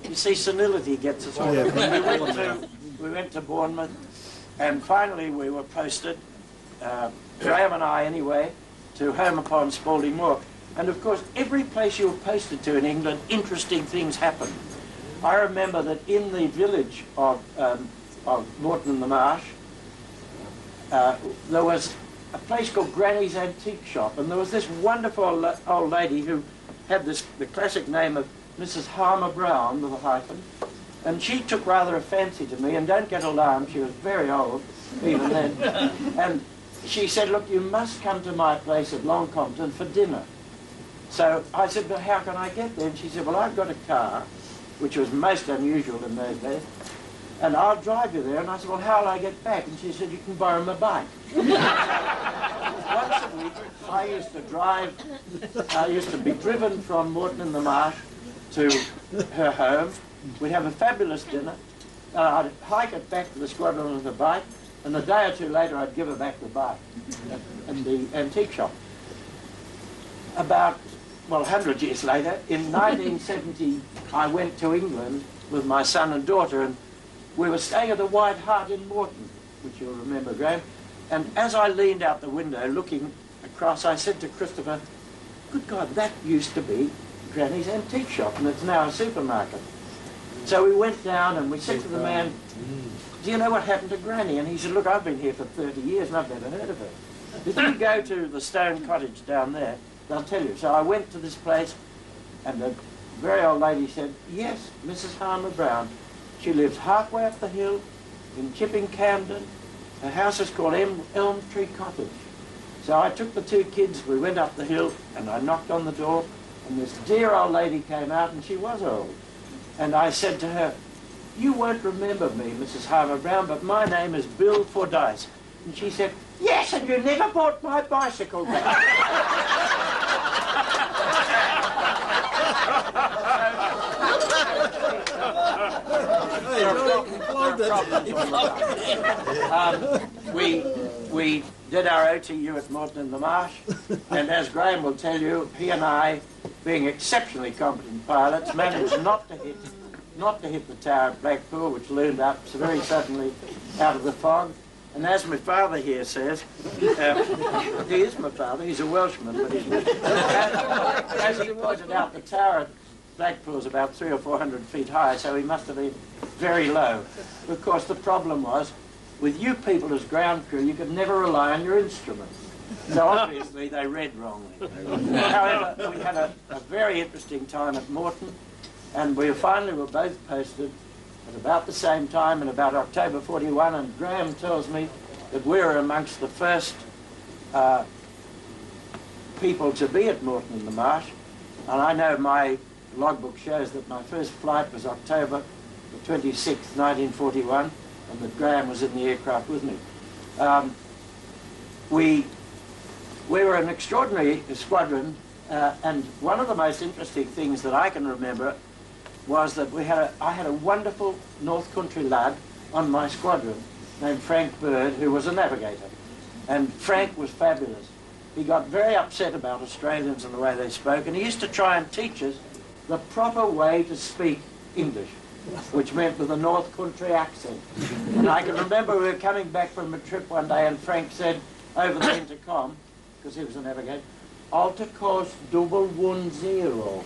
You see, senility gets us all. We went to Bournemouth, and finally we were posted, Graham and I anyway, to home upon Spalding Moor. And of course, every place you were posted to in England, interesting things happened. I remember that in the village of Moreton-in-the-Marsh, there was a place called Granny's Antique Shop, and there was this wonderful old lady who had the classic name of Mrs. Harmer Brown with a hyphen, and she took rather a fancy to me, and don't get alarmed, she was very old even then, and she said, "Look, you must come to my place at Long Compton for dinner." So I said, "But how can I get there?" And she said, "Well, I've got a car," which was most unusual in those days, "and I'll drive you there." And I said, "Well, how'll I get back?" And she said, "You can borrow my bike." Once a week, I used to be driven from Moreton-in-the-Marsh to her home. We'd have a fabulous dinner. I'd hike it back to the Squadron on the bike, and a day or two later I'd give her back the bike in the antique shop. About, 100 years later, in 1970, I went to England with my son and daughter, and we were staying at the White Hart in Moreton, which you'll remember, Graham. And as I leaned out the window looking across, I said to Christopher, "Good God, that used to be Granny's Antique Shop, and it's now a supermarket." So we went down and we said to the man, "Do you know what happened to Granny?" And he said, "Look, I've been here for 30 years and I've never heard of her. If you go to the stone cottage down there, they'll tell you." So I went to this place, and the very old lady said, "Yes, Mrs. Harmer Brown. She lives halfway up the hill in Chipping Camden. Her house is called Elm Tree Cottage." So I took the 2 kids, we went up the hill, and I knocked on the door, and this dear old lady came out, and she was old. And I said to her, "You won't remember me, Mrs. Harmer Brown, but my name is Bill Fordyce." And she said, "Yes, and you never bought my bicycle back." We did our OTU at Moreton-in-the-Marsh, and as Graham will tell you, he and I, being exceptionally competent pilots, managed not to hit the tower at Blackpool, which loomed up so very suddenly out of the fog. And as my father here says, he is my father, he's a Welshman, but he's as he pointed out, the tower at Blackpool is about 300 or 400 feet high, so he must have been very low. Of course, the problem was with you people as ground crew, you could never rely on your instruments. So obviously they read wrongly. However, we had a very interesting time at Moreton, and we finally were both posted at about the same time in about October 41, and Graham tells me that we were amongst the first people to be at Moreton in the Marsh, and I know my logbook shows that my first flight was October the 26th, 1941, and that Graham was in the aircraft with me. We were an extraordinary squadron, and one of the most interesting things that I can remember was that I had a wonderful North Country lad on my squadron named Frank Bird, who was a navigator. And Frank was fabulous. He got very upset about Australians and the way they spoke, and he used to try and teach us the proper way to speak English, which meant with a North Country accent. And I can remember we were coming back from a trip one day, and Frank said over the intercom, because he was a navigator, "Alta course 110.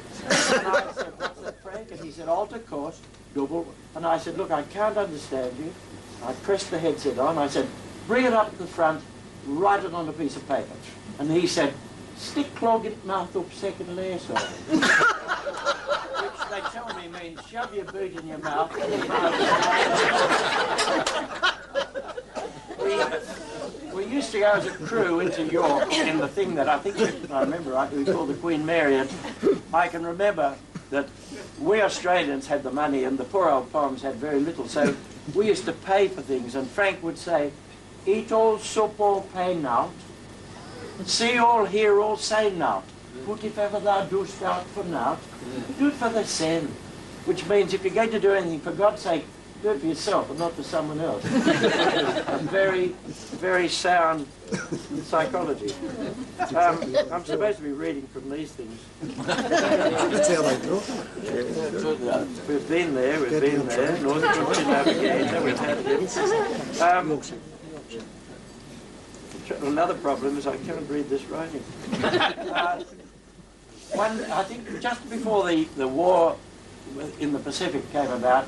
And I said, "What's that, Frank?" And he said, "Alta course double." And I said, "Look, I can't understand you." I pressed the headset on. I said, "Bring it up to the front, write it on a piece of paper." And he said, "Stick clog in mouth up second lace on." Which they tell me means shove your boot in your mouth. We used to go as a crew into York in the thing that I think, if I remember right, we called the Queen Mary. And I can remember that we Australians had the money and the poor old Poms had very little, so we used to pay for things. And Frank would say, "Eat all, sup all, pay nought. See all, hear all, say nought. But if ever thou dost out for nought, do it for the same." Which means if you're going to do anything, for God's sake, do it for yourself and not for someone else. A very, very sound psychology. I'm supposed to be reading from these things. That's how they talk. We've been there, North Country Navigator, we've had it. Another problem is I can't read this writing. I think just before the war in the Pacific came about,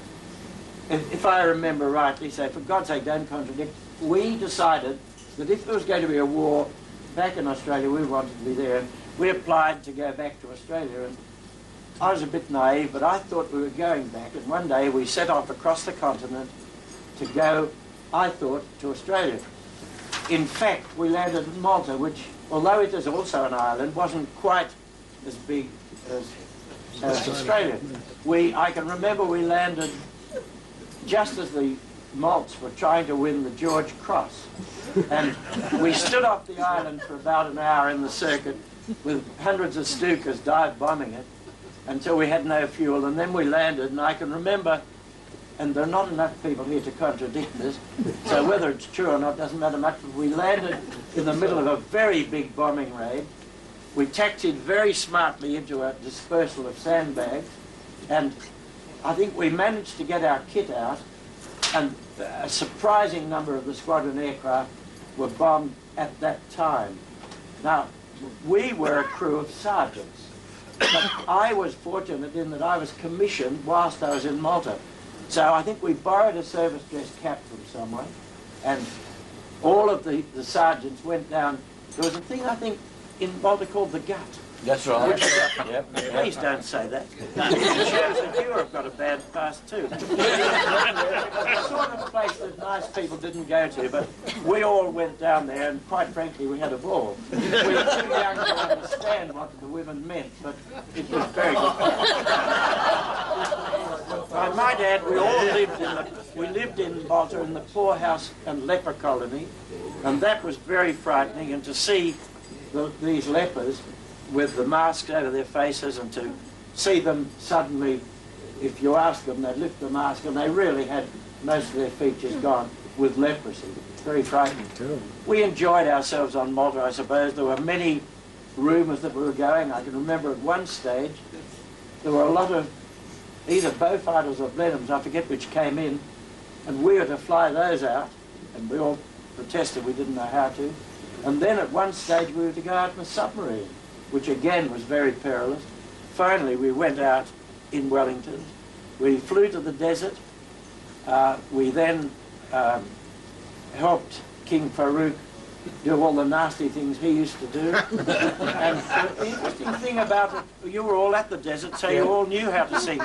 if I remember rightly, so for God's sake don't contradict, we decided that if there was going to be a war back in Australia, we wanted to be there, and we applied to go back to Australia. And I was a bit naive, but I thought we were going back, and one day we set off across the continent to go, I thought, to Australia. In fact, we landed in Malta, which, although it is also an island, wasn't quite as big as Australia. I can remember we landed just as the Malts were trying to win the George Cross. And we stood off the island for about an hour in the circuit with hundreds of Stukas dive bombing it until we had no fuel, and then we landed, and I can remember, and there are not enough people here to contradict this, so whether it's true or not doesn't matter much, but we landed in the middle of a very big bombing raid. We taxied very smartly into a dispersal of sandbags, and I think we managed to get our kit out, and a surprising number of the squadron aircraft were bombed at that time. Now, we were a crew of sergeants, but I was fortunate in that I was commissioned whilst I was in Malta. So I think we borrowed a service dress cap from someone, and all of the sergeants went down. There was a thing, I think, in Malta called the Gut. That's right. Yep. Please don't say that. It shows that you have got a bad past too. It's the sort of place that nice people didn't go to, but we all went down there, and quite frankly, we had a ball. We were too young to understand what the women meant, but it was very good. I might add, we lived in Malta in the poorhouse and leper colony, and that was very frightening. And to see these lepers with the masks over their faces, and to see them suddenly, if you ask them, they'd lift the mask and they really had most of their features gone with leprosy. Very frightening. We enjoyed ourselves on Malta, I suppose. There were many rumours that we were going. I can remember at one stage there were a lot of either Beaufighters or Blenheims, I forget which, came in, and we were to fly those out, and we all protested we didn't know how to. And then at one stage we were to go out in a submarine, which again was very perilous. Finally we went out in Wellington. We flew to the desert. We then helped King Farouk do all the nasty things he used to do. And the interesting thing about it, you were all at the desert, so you all knew how to sing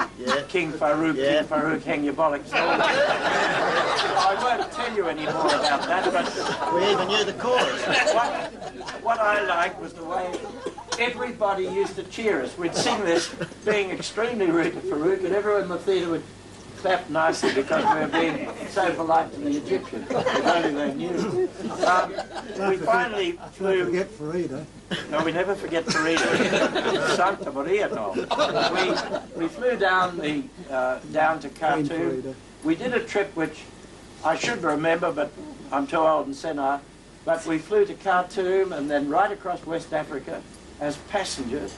King Farouk, King Farouk, hang your bollocks. I won't tell you any more about that, but we even knew the chorus. What I liked was the way everybody used to cheer us. We'd sing this, being extremely rude to Farouk, and everyone in the theatre would clap nicely because we were being so polite to the Egyptians, if only they knew. We finally flew... Forget Farida. No, we never forget Farida. Santa Maria, no. We flew down to Khartoum. We did a trip which I should remember, but I'm too old and senile. But we flew to Khartoum and then right across West Africa as passengers.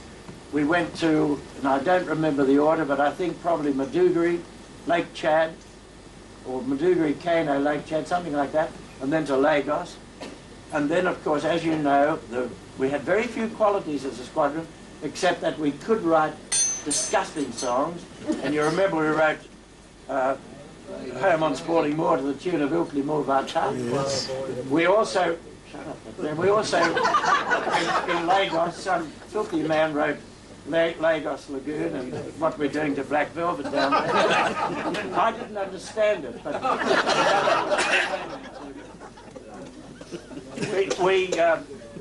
We went to, and I don't remember the order, but I think probably Maiduguri, Lake Chad, or Maiduguri, Kano, Lake Chad, something like that, and then to Lagos. And then, of course, as you know, we had very few qualities as a squadron, except that we could write disgusting songs. And you remember we wrote Home on Sporting Moor to the tune of Ilkley Moor Vata. Yes. We also, in Lagos, some filthy man wrote Lagos Lagoon and what we're doing to Black Velvet down there. I didn't understand it, but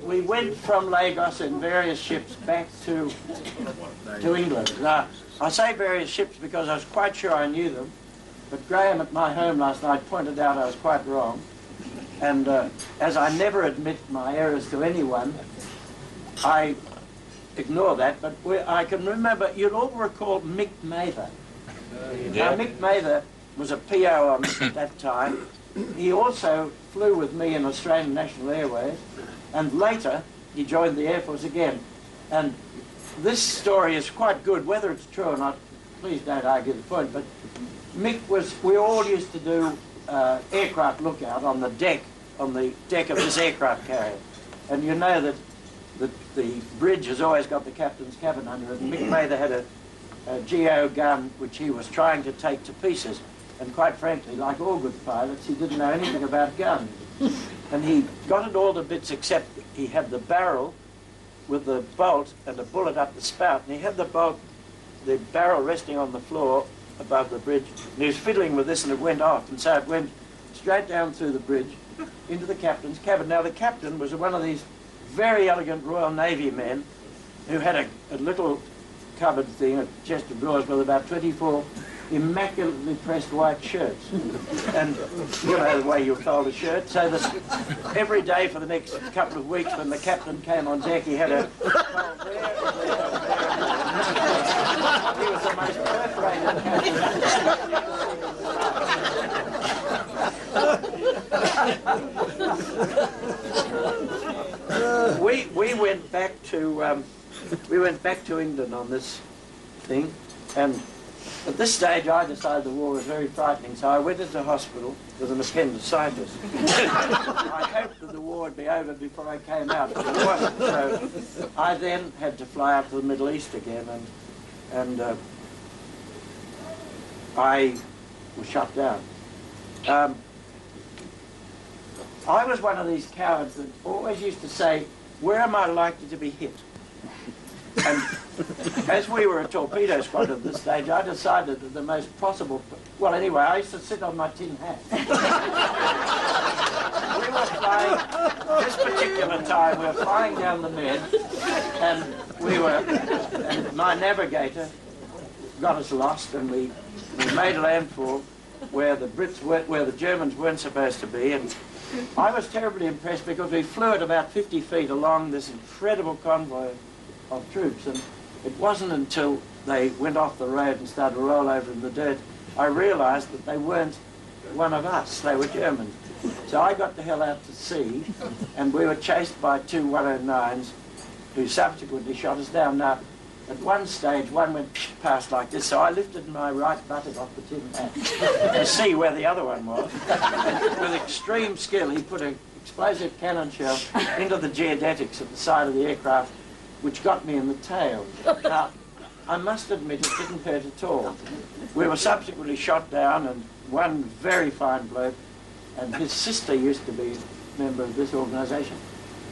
we went from Lagos in various ships back to England. Now, I say various ships because I was quite sure I knew them, but Graham at my home last night pointed out I was quite wrong. And as I never admit my errors to anyone, I ignore that, but I can remember, you'll all recall Mick Mather. Now, Mick Mather was a PO on at that time. He also flew with me in Australian National Airways, and later he joined the Air Force again. And this story is quite good, whether it's true or not, please don't argue the point, but Mick we all used to do aircraft lookout on the deck of this aircraft carrier. And you know that the bridge has always got the captain's cabin under it, and Mick Mather had a GO gun which he was trying to take to pieces, and quite frankly, like all good pilots, he didn't know anything about guns. And he got it all to bits except he had the barrel with the bolt and a bullet up the spout, and he had the barrel resting on the floor above the bridge, and he was fiddling with this and it went off, and so it went straight down through the bridge into the captain's cabin. Now the captain was one of these very elegant Royal Navy men who had a little cupboard thing, a chest of drawers with about 24 immaculately pressed white shirts. And you know the way you fold a shirt. So every day for the next couple of weeks when the captain came on deck, he had a fold there. He was the most perforated captain. We went back to England on this thing, and at this stage I decided the war was very frightening, so I went into hospital with an appendicitis. I hoped that the war would be over before I came out, but it wasn't. So I then had to fly out to the Middle East again, and I was shut down. I was one of these cowards that always used to say, where am I likely to be hit? And as we were a torpedo squadron at this stage, I decided that the most possible... Well, anyway, I used to sit on my tin hat. We were flying... This particular time, we were flying down the Med, and and my navigator got us lost, and we made landfall where the Germans weren't supposed to be, and I was terribly impressed because we flew at about 50 feet along this incredible convoy of troops, and it wasn't until they went off the road and started to roll over in the dirt I realised that they weren't one of us, they were Germans. So I got the hell out to sea, and we were chased by two 109s who subsequently shot us down. Now, at one stage, one went past like this, so I lifted my right buttock off the tin hat to see where the other one was. With extreme skill, he put an explosive cannon shell into the geodetics at the side of the aircraft, which got me in the tail. Now, I must admit it didn't hurt at all. We were subsequently shot down, and one very fine bloke and his sister used to be a member of this organisation.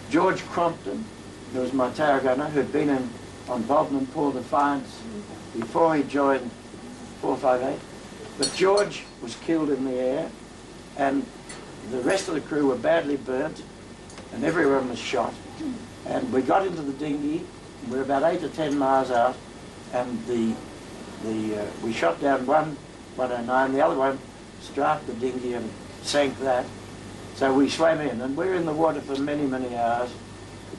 George Crompton, who was my tower gunner, who'd been on Bodmin and Paul Defiance before he joined 458. But George was killed in the air, and the rest of the crew were badly burnt, and everyone was shot. And we got into the dinghy, and we were about 8 or 10 miles out, and we shot down one 109, the other one strafed the dinghy and sank that. So we swam in, and we were in the water for many, many hours.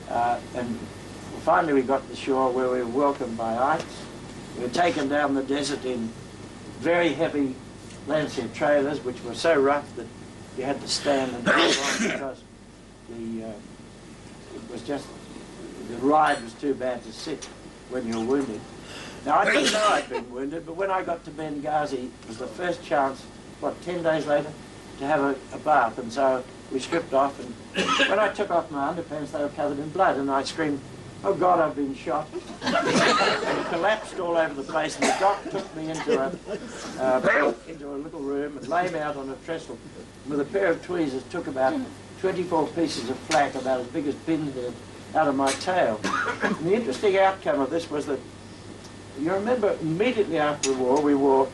And finally we got to shore, where we were welcomed by ice. We were taken down the desert in very heavy Lancia trailers, which were so rough that you had to stand and hold on because it was just, the ride was too bad to sit when you were wounded. Now, I didn't know I'd been wounded, but when I got to Benghazi, it was the first chance, 10 days later, to have a bath, and so we stripped off, and when I took off my underpants, they were covered in blood, and I screamed, "Oh God, I've been shot," and collapsed all over the place, and the doc took me into a little room and laid me out on a trestle with a pair of tweezers, took about 24 pieces of flak, about as big as pinhead, out of my tail. And the interesting outcome of this was that, you remember, immediately after the war,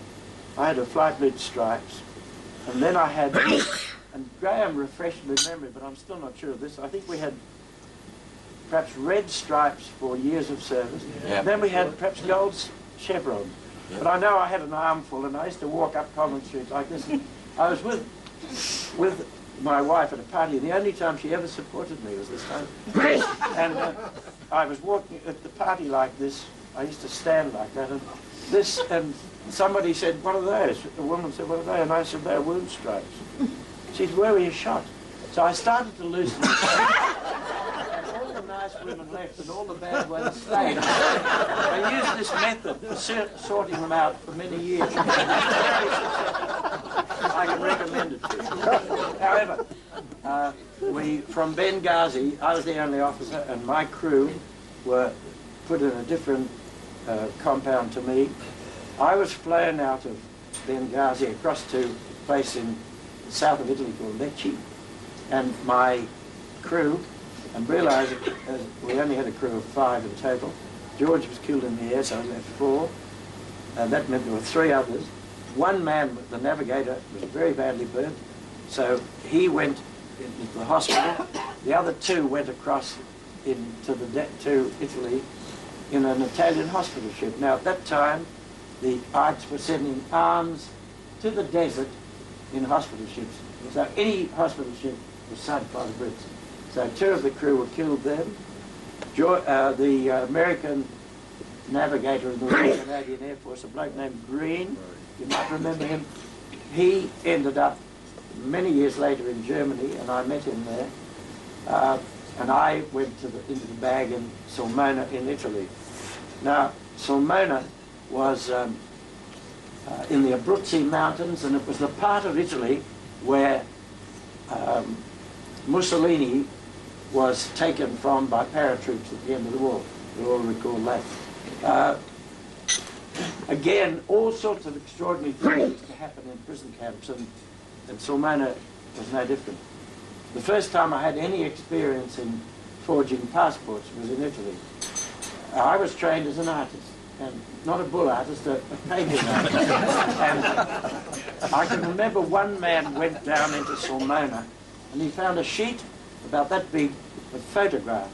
I had a flight blue stripes, and then I had, and Graham refreshed my memory, but I'm still not sure of this, I think we had perhaps red stripes for years of service, and then we had perhaps gold chevrons. But I know I had an armful, and I used to walk up Common Street like this. And I was with my wife at a party. The only time she ever supported me was this time. And I was walking at the party like this. I used to stand like that, and somebody said, "What are those?" A woman said, "What are they?" And I said, "They're wound stripes." She said, "Where were you shot?" So I started to loosen it. And all the nice women left and all the bad ones stayed. I used this method for sorting them out for many years. I can recommend it to you. However, from Benghazi, I was the only officer, and my crew were put in a different compound to me. I was flown out of Benghazi across to a place in the south of Italy called Lecce, and my crew, and realised that we only had a crew of 5 in total. George was killed in the air, so I left 4. That meant there were 3 others. One man, the navigator, was very badly burnt, so he went into the hospital. The other 2 went across to Italy in an Italian hospital ship. Now, at that time, the Arts were sending arms to the desert in hospital ships. So any hospital ship was sunk by the Brits. So 2 of the crew were killed then. The American navigator in the Royal Canadian Air Force, a bloke named Green, you might remember him, he ended up many years later in Germany, and I met him there. And I went into the bag in Sulmona in Italy. Now, Sulmona was in the Abruzzi Mountains, and it was the part of Italy where Mussolini was taken from by paratroops at the end of the war. You all recall that. Again, all sorts of extraordinary things used to happen in prison camps, and Sulmona was no different. The first time I had any experience in forging passports was in Italy. I was trained as an artist, and not a bull artist, a painting artist. And I can remember one man went down into Sulmona, and he found a sheet about that big of photographs,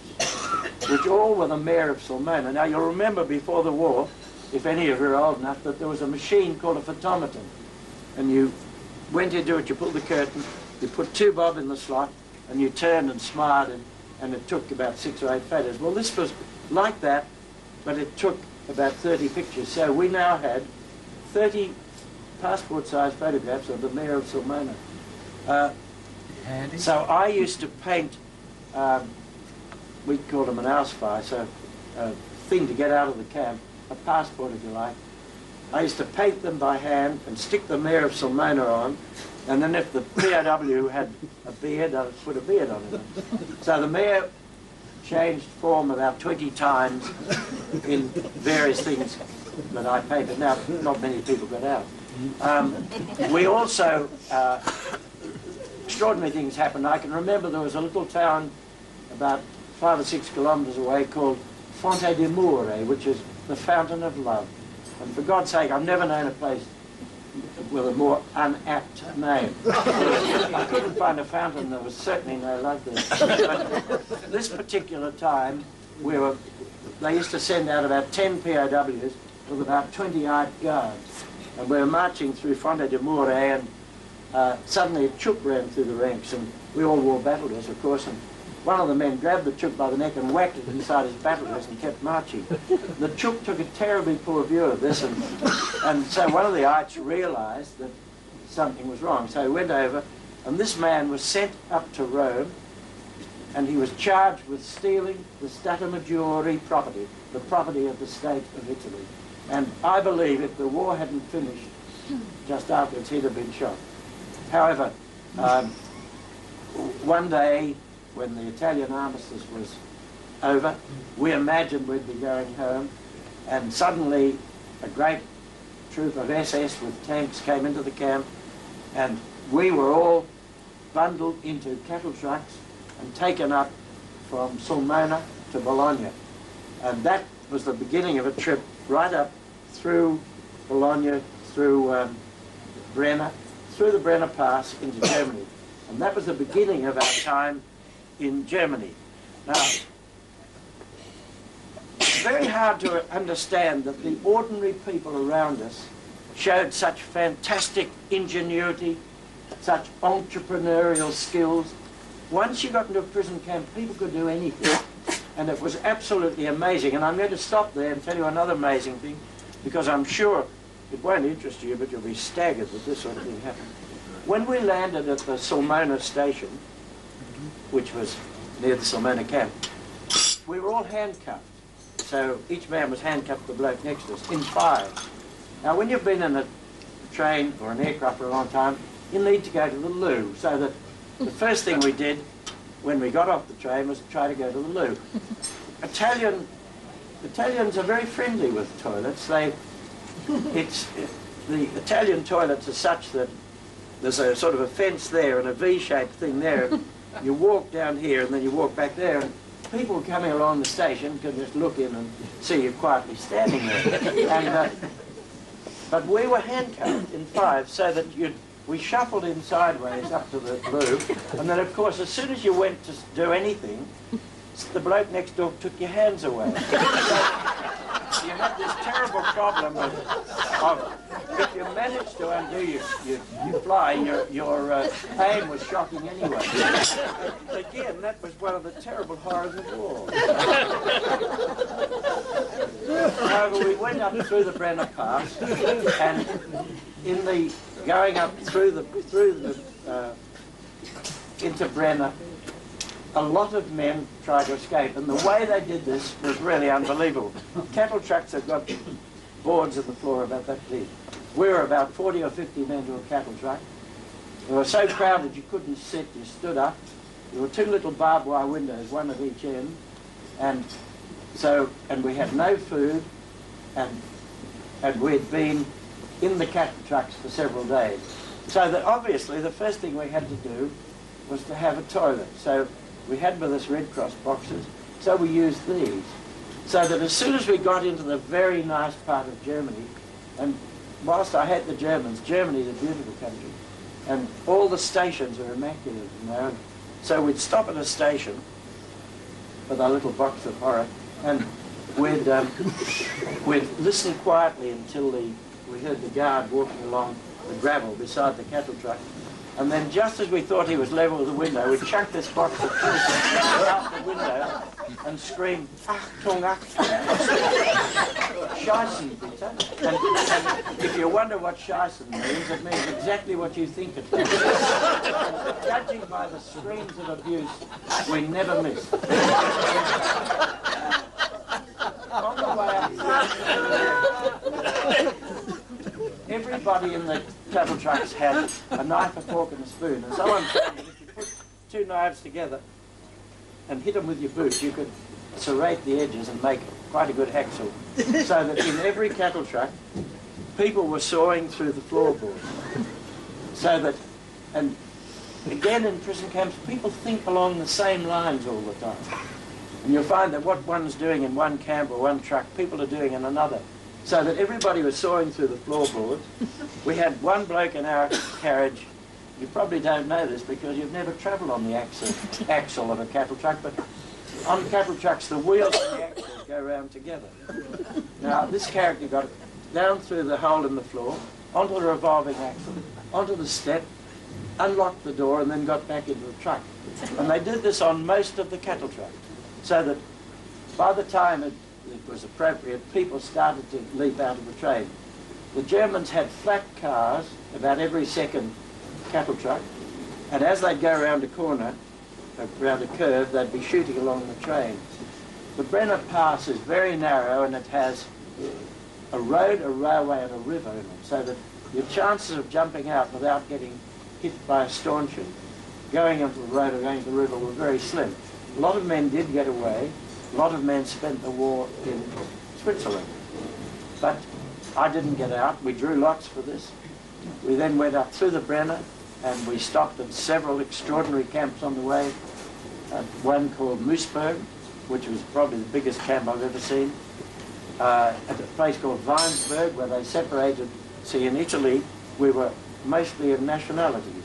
which all were the mayor of Sulmona. Now, you'll remember before the war, if any of you are old enough, that there was a machine called a photometon, and you went into it, you pulled the curtain, you put 2 bob in the slot, and you turned and smiled, and it took about 6 or 8 photos. Well, this was like that, but it took about 30 pictures. So we now had 30 passport-sized photographs of the mayor of Sulmona. So I used to paint, we called them an ausweis, so a thing to get out of the camp, a passport if you like. I used to paint them by hand and stick the mayor of Sulmona on, and then if the POW had a beard, I'd put a beard on it. So the mayor changed form about 20 times in various things that I painted. Now, not many people got out. We also extraordinary things happened. I can remember there was a little town about 5 or 6 kilometres away called Fonte di Mure, which is the Fountain of Love. And for God's sake, I've never known a place with a more unapt name. I couldn't find a fountain, there was certainly no love there. But this particular time, they used to send out about 10 POWs with about 20 armed guards. And we were marching through Fonte di Mure, and suddenly a chook ran through the ranks, and we all wore battle dress, of course, and one of the men grabbed the chook by the neck and whacked it inside his battle dress and kept marching. The chook took a terribly poor view of this, and so one of the ites realised that something was wrong. So he went over, and this man was sent up to Rome, and he was charged with stealing the Stata Maggiore property, the property of the state of Italy. And I believe if the war hadn't finished just afterwards, he'd have been shot. However, one day, when the Italian armistice was over, we imagined we'd be going home, and suddenly a great troop of SS with tanks came into the camp, and we were all bundled into cattle trucks and taken up from Sulmona to Bologna. And that was the beginning of a trip right up through Bologna, through Brenner, through the Brenner Pass into Germany. And that was the beginning of our time in Germany. Now, it's very hard to understand that the ordinary people around us showed such fantastic ingenuity, such entrepreneurial skills. Once you got into a prison camp, people could do anything, and it was absolutely amazing. And I'm going to stop there and tell you another amazing thing, because I'm sure it won't interest you, but you'll be staggered that this sort of thing happened. When we landed at the Sulmona station, which was near the Sulmona camp, we were all handcuffed. So each man was handcuffed to the bloke next to us, in 5. Now when you've been in a train or an aircraft for a long time, you need to go to the loo. So that the first thing we did when we got off the train was to try to go to the loo. Italians are very friendly with toilets. The Italian toilets are such that there's a sort of a fence there and a V-shaped thing there. You walk down here and then you walk back there, and people coming along the station can just look in and see you quietly standing there. But we were handcuffed in 5 so that we shuffled in sideways up to the loo, and then of course as soon as you went to do anything, the bloke next door took your hands away. So you had this terrible problem of if you managed to undo your fly, your pain was shocking anyway. Again, that was one of the terrible horrors of war. However, we went up through the Brenner Pass, and in the going up into Brenner, a lot of men tried to escape, and the way they did this was really unbelievable. Cattle trucks have got boards in the floor about that deep. We were about 40 or 50 men to a cattle truck. They were so crowded you couldn't sit, you stood up. There were 2 little barbed wire windows, one at each end, and we had no food, and we'd been in the cattle trucks for several days. So that obviously the first thing we had to do was to have a toilet. So we had with us Red Cross boxes, so we used these. So that as soon as we got into the very nice part of Germany, and whilst I hate the Germans, Germany's a beautiful country, and all the stations are immaculate, you know. So we'd stop at a station with our little box of horror, and we'd listen quietly until we heard the guard walking along the gravel beside the cattle truck. And then just as we thought he was level with the window, we chucked this box of pills out the window and screamed, Achtung, Achtung, Scheissen, bitte. And if you wonder what Scheissen means, it means exactly what you think it means. Judging by the screams of abuse, we never missed. On the way up, everybody in the cattle trucks had a knife, a fork and a spoon, and someone found that if you put 2 knives together and hit them with your boot, you could serrate the edges and make quite a good hacksaw. So that in every cattle truck, people were sawing through the floorboards. So that, and again in prison camps, people think along the same lines all the time. And you'll find that what one's doing in one camp or one truck, people are doing in another. So that everybody was sawing through the floorboards. We had one bloke in our carriage. You probably don't know this because you've never travelled on the axle of a cattle truck, but on cattle trucks the wheels and the axles go round together. Now this character got down through the hole in the floor, onto the revolving axle, onto the step, unlocked the door and then got back into the truck. And they did this on most of the cattle trucks, so that by the time it was appropriate, people started to leap out of the train. The Germans had flat cars about every second cattle truck, and as they'd go around a corner, around a curve, they'd be shooting along the train. The Brenner Pass is very narrow and it has a road, a railway and a river in it, so that your chances of jumping out without getting hit by a stanchion, going onto the road or going to the river were very slim. A lot of men did get away. A lot of men spent the war in Switzerland. But I didn't get out. We drew lots for this. We then went up through the Brenner and we stopped at several extraordinary camps on the way. One called Moosburg, which was probably the biggest camp I've ever seen. At a place called Weinsberg, where they separated. See, in Italy, we were mostly of nationalities.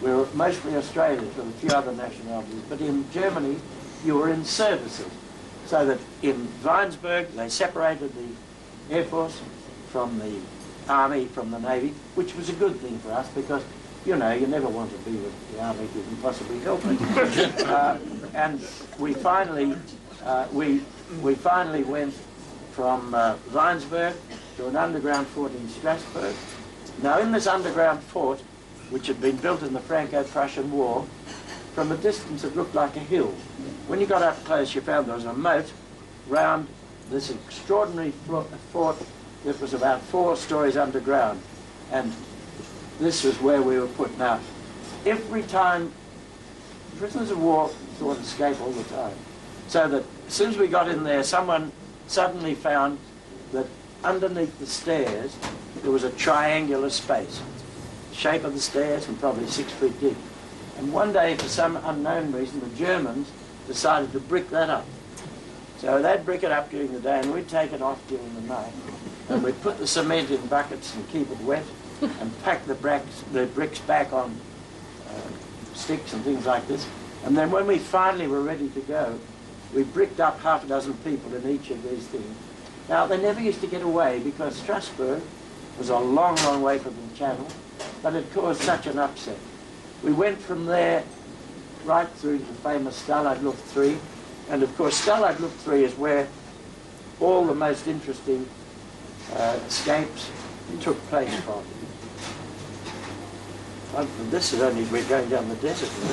We were mostly Australians with a few other nationalities. But in Germany, you were in services. So that in Weinsberg, they separated the Air Force from the Army, from the Navy, which was a good thing for us because, you know, you never want to be with the Army if you can possibly help it. And we finally went from Weinsberg to an underground fort in Strasbourg. Now in this underground fort, which had been built in the Franco-Prussian War, from a distance it looked like a hill. When you got up close you found there was a moat round this extraordinary fort that was about 4 stories underground. And this was where we were put. Now, every time, prisoners of war thought escape all the time. So that as soon as we got in there, someone suddenly found that underneath the stairs there was a triangular space, shape of the stairs and probably 6 feet deep. And one day, for some unknown reason, the Germans decided to brick that up. So they'd brick it up during the day and we'd take it off during the night. And we'd put the cement in buckets and keep it wet and pack the bricks back on sticks and things like this. And then when we finally were ready to go, we bricked up half a dozen people in each of these things. Now, they never used to get away because Strasbourg was a long, long way from the Channel, but it caused such an upset. We went from there right through to the famous Stalag Luft 3, and of course Stalag Luft 3 is where all the most interesting escapes took place from. This is only, we're going down the desert with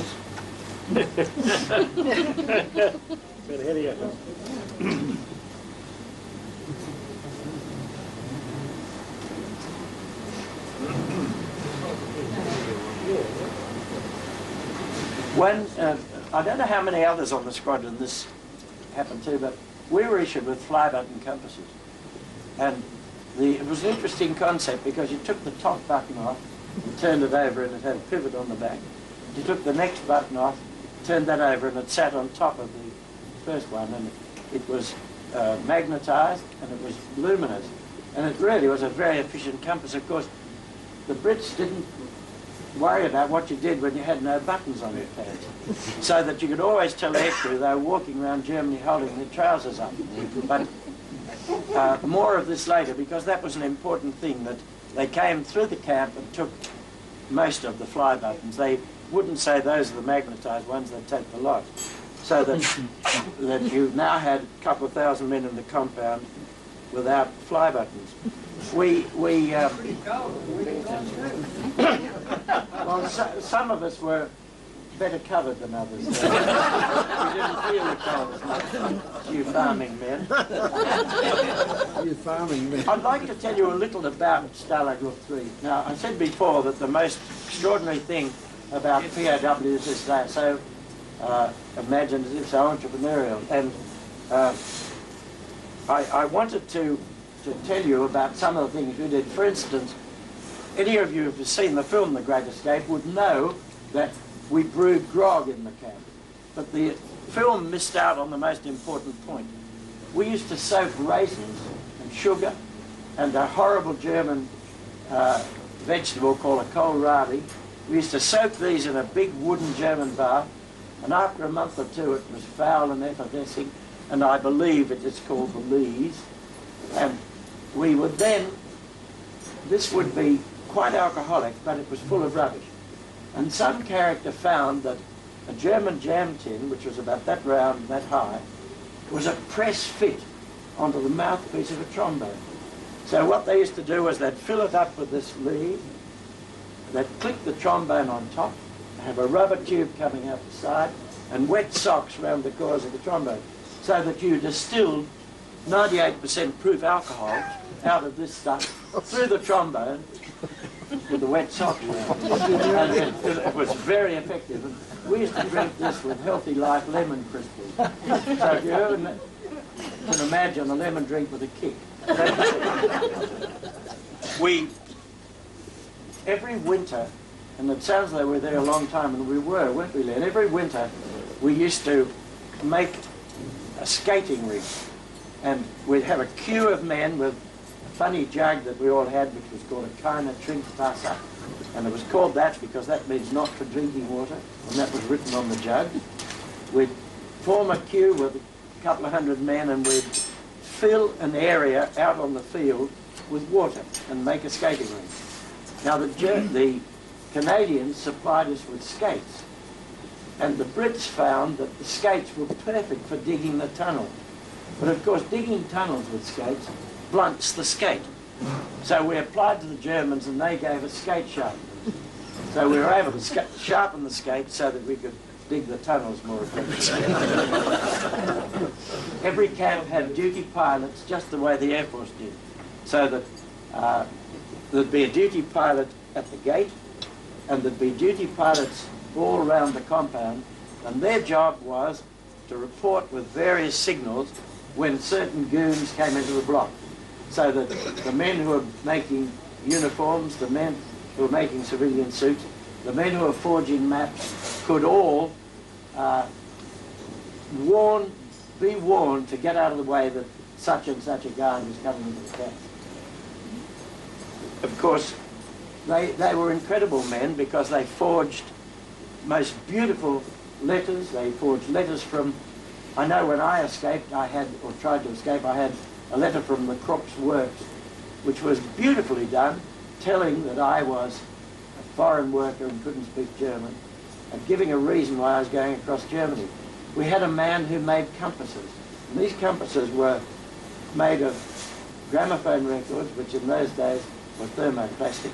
this. Bit ahead of you. When, I don't know how many others on the squadron this happened to, but we were issued with fly-button compasses. And it was an interesting concept because you took the top button off and turned it over and it had a pivot on the back. You took the next button off, turned that over and it sat on top of the first one, and it was magnetised and it was luminous. And it really was a very efficient compass. Of course, the Brits didn't worry about what you did when you had no buttons on your pants, so that you could always tell aircrew they were walking around Germany holding their trousers up. But more of this later, because that was an important thing, that they came through the camp and took most of the fly buttons. They wouldn't say those are the magnetised ones, they'd take the lot. So that you now had a couple of thousand men in the compound without fly buttons. Well, some of us were better covered than others. We didn't feel the cold as much. You farming men. You farming men. I'd like to tell you a little about Stalag Luft 3. Now, I said before that the most extraordinary thing about POWs is they're so imaginative, so entrepreneurial. And I wanted to tell you about some of the things we did. For instance, any of you who have seen the film The Great Escape would know that we brewed grog in the camp. But the film missed out on the most important point. We used to soak raisins and sugar and a horrible German vegetable called a kohlrabi. We used to soak these in a big wooden German bath, and after a month or two it was foul and effervescing, and I believe it is called the lees. And we would then, this would be quite alcoholic, but it was full of rubbish. And some character found that a German jam tin, which was about that round, that high, was a press fit onto the mouthpiece of a trombone. So what they used to do was they'd fill it up with this lead, they'd click the trombone on top, have a rubber tube coming out the side, and wet socks round the corners of the trombone, so that you distilled 98% proof alcohol out of this stuff through the trombone with the wet socks around. And it was very effective. And we used to drink this with Healthy Life lemon crystals. So if you ever can imagine a lemon drink with a kick. We, every winter, and it sounds like we were there a long time, and we were, weren't we, Len? Every winter we used to make a skating rink, and we'd have a queue of men with a funny jug that we all had, which was called a Kona Trinkvasser, and it was called that because that means not for drinking water, and that was written on the jug. We'd form a queue with a couple of hundred men, and we'd fill an area out on the field with water and make a skating rink. Now the Canadians supplied us with skates, and the Brits found that the skates were perfect for digging the tunnel. But of course digging tunnels with skates blunts the skate. So we applied to the Germans and they gave us skate sharpeners. So we were able to sharpen the skates so that we could dig the tunnels more effectively. Every camp had duty pilots just the way the Air Force did. So that there'd be a duty pilot at the gate, and there'd be duty pilots all around the compound, and their job was to report with various signals when certain goons came into the block. So that the men who were making uniforms, the men who were making civilian suits, the men who were forging maps could all be warned to get out of the way that such and such a guard was coming into the camp. Of course, they were incredible men because they forged most beautiful letters. They forged letters from, I know when I escaped, I had, or tried to escape, I had a letter from the Krupp's works, which was beautifully done, telling that I was a foreign worker and couldn't speak German, and giving a reason why I was going across Germany. We had a man who made compasses, and these compasses were made of gramophone records, which in those days were thermoplastic.